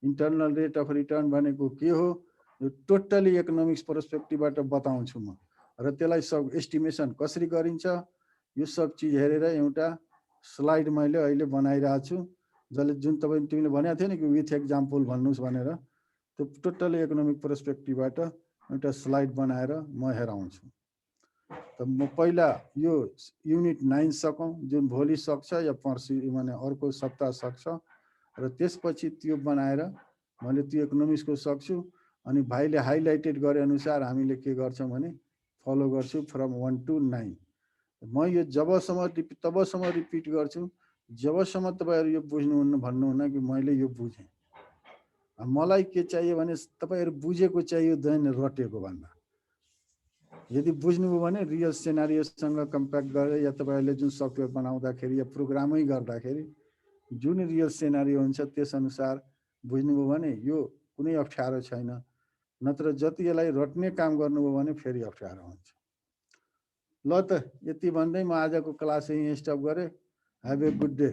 इन्टरनल रेट अफ रिटर्न भनेको के हो, यो टोटली इकोनोमिक्स पर्सपेक्टिभबाट बताउँछु म। र त्यसलाई सब एस्टिमेसन कसरी गरिन्छ यो सब चिज हेरेर एउटा स्लाइड मैले अहिले बनाइरहेको छु, जसले जुन तिमीले भनेको थियो नि कि विथ एक्जाम्पल भन्नुस् भनेर, त्यो टोटली इकोनोमिक पर्सपेक्टिभबाट एउटा स्लाइड बनाएर म हेराउँछु। त म पहिला यो युनिट 9 सकौँ जुन भोलि सक्छ या पर्सि माने अर्को सप्ताह सक्छ र त्यसपछि त्यो बनाएर मैले त्यो इकोनोमिक्सको सक्छु अनि भाइले हाइलाइटेड गरे अनुसार हामीले के गर्छौँ भने फलो गर्छु फ्रम 1 to 9 म यो तबसम्म रिपिट गर्छु जबसम्म तपाईहरु यो बुझ्नुहुन्न भन्नुहुन्न कि मैले यो बुझेँ मलाई के चाहियो भने तपाईहरु बुझेको चाहियो दैन रटेको भन्दा यदि बुझ्नुभयो भने रियल सिनारियोसँग कम्पेयर गरेर या तपाईहरुले जुन सफ्टवेयर बनाउँदाखेरि या प्रोग्रामै गर्दाखेरि जुन रियल सिनारियो हुन्छ त्यस अनुसार बुझ्नुभयो भने यो कुनै अप्ठ्यारो छैन नत्र जति यसलाई रट्ने काम गर्नुभयो भने फेरि अप्ठ्यारो हुन्छ ल त यति भन्दै म आजको क्लास यही स्टप गरे हेभ ए गुड डे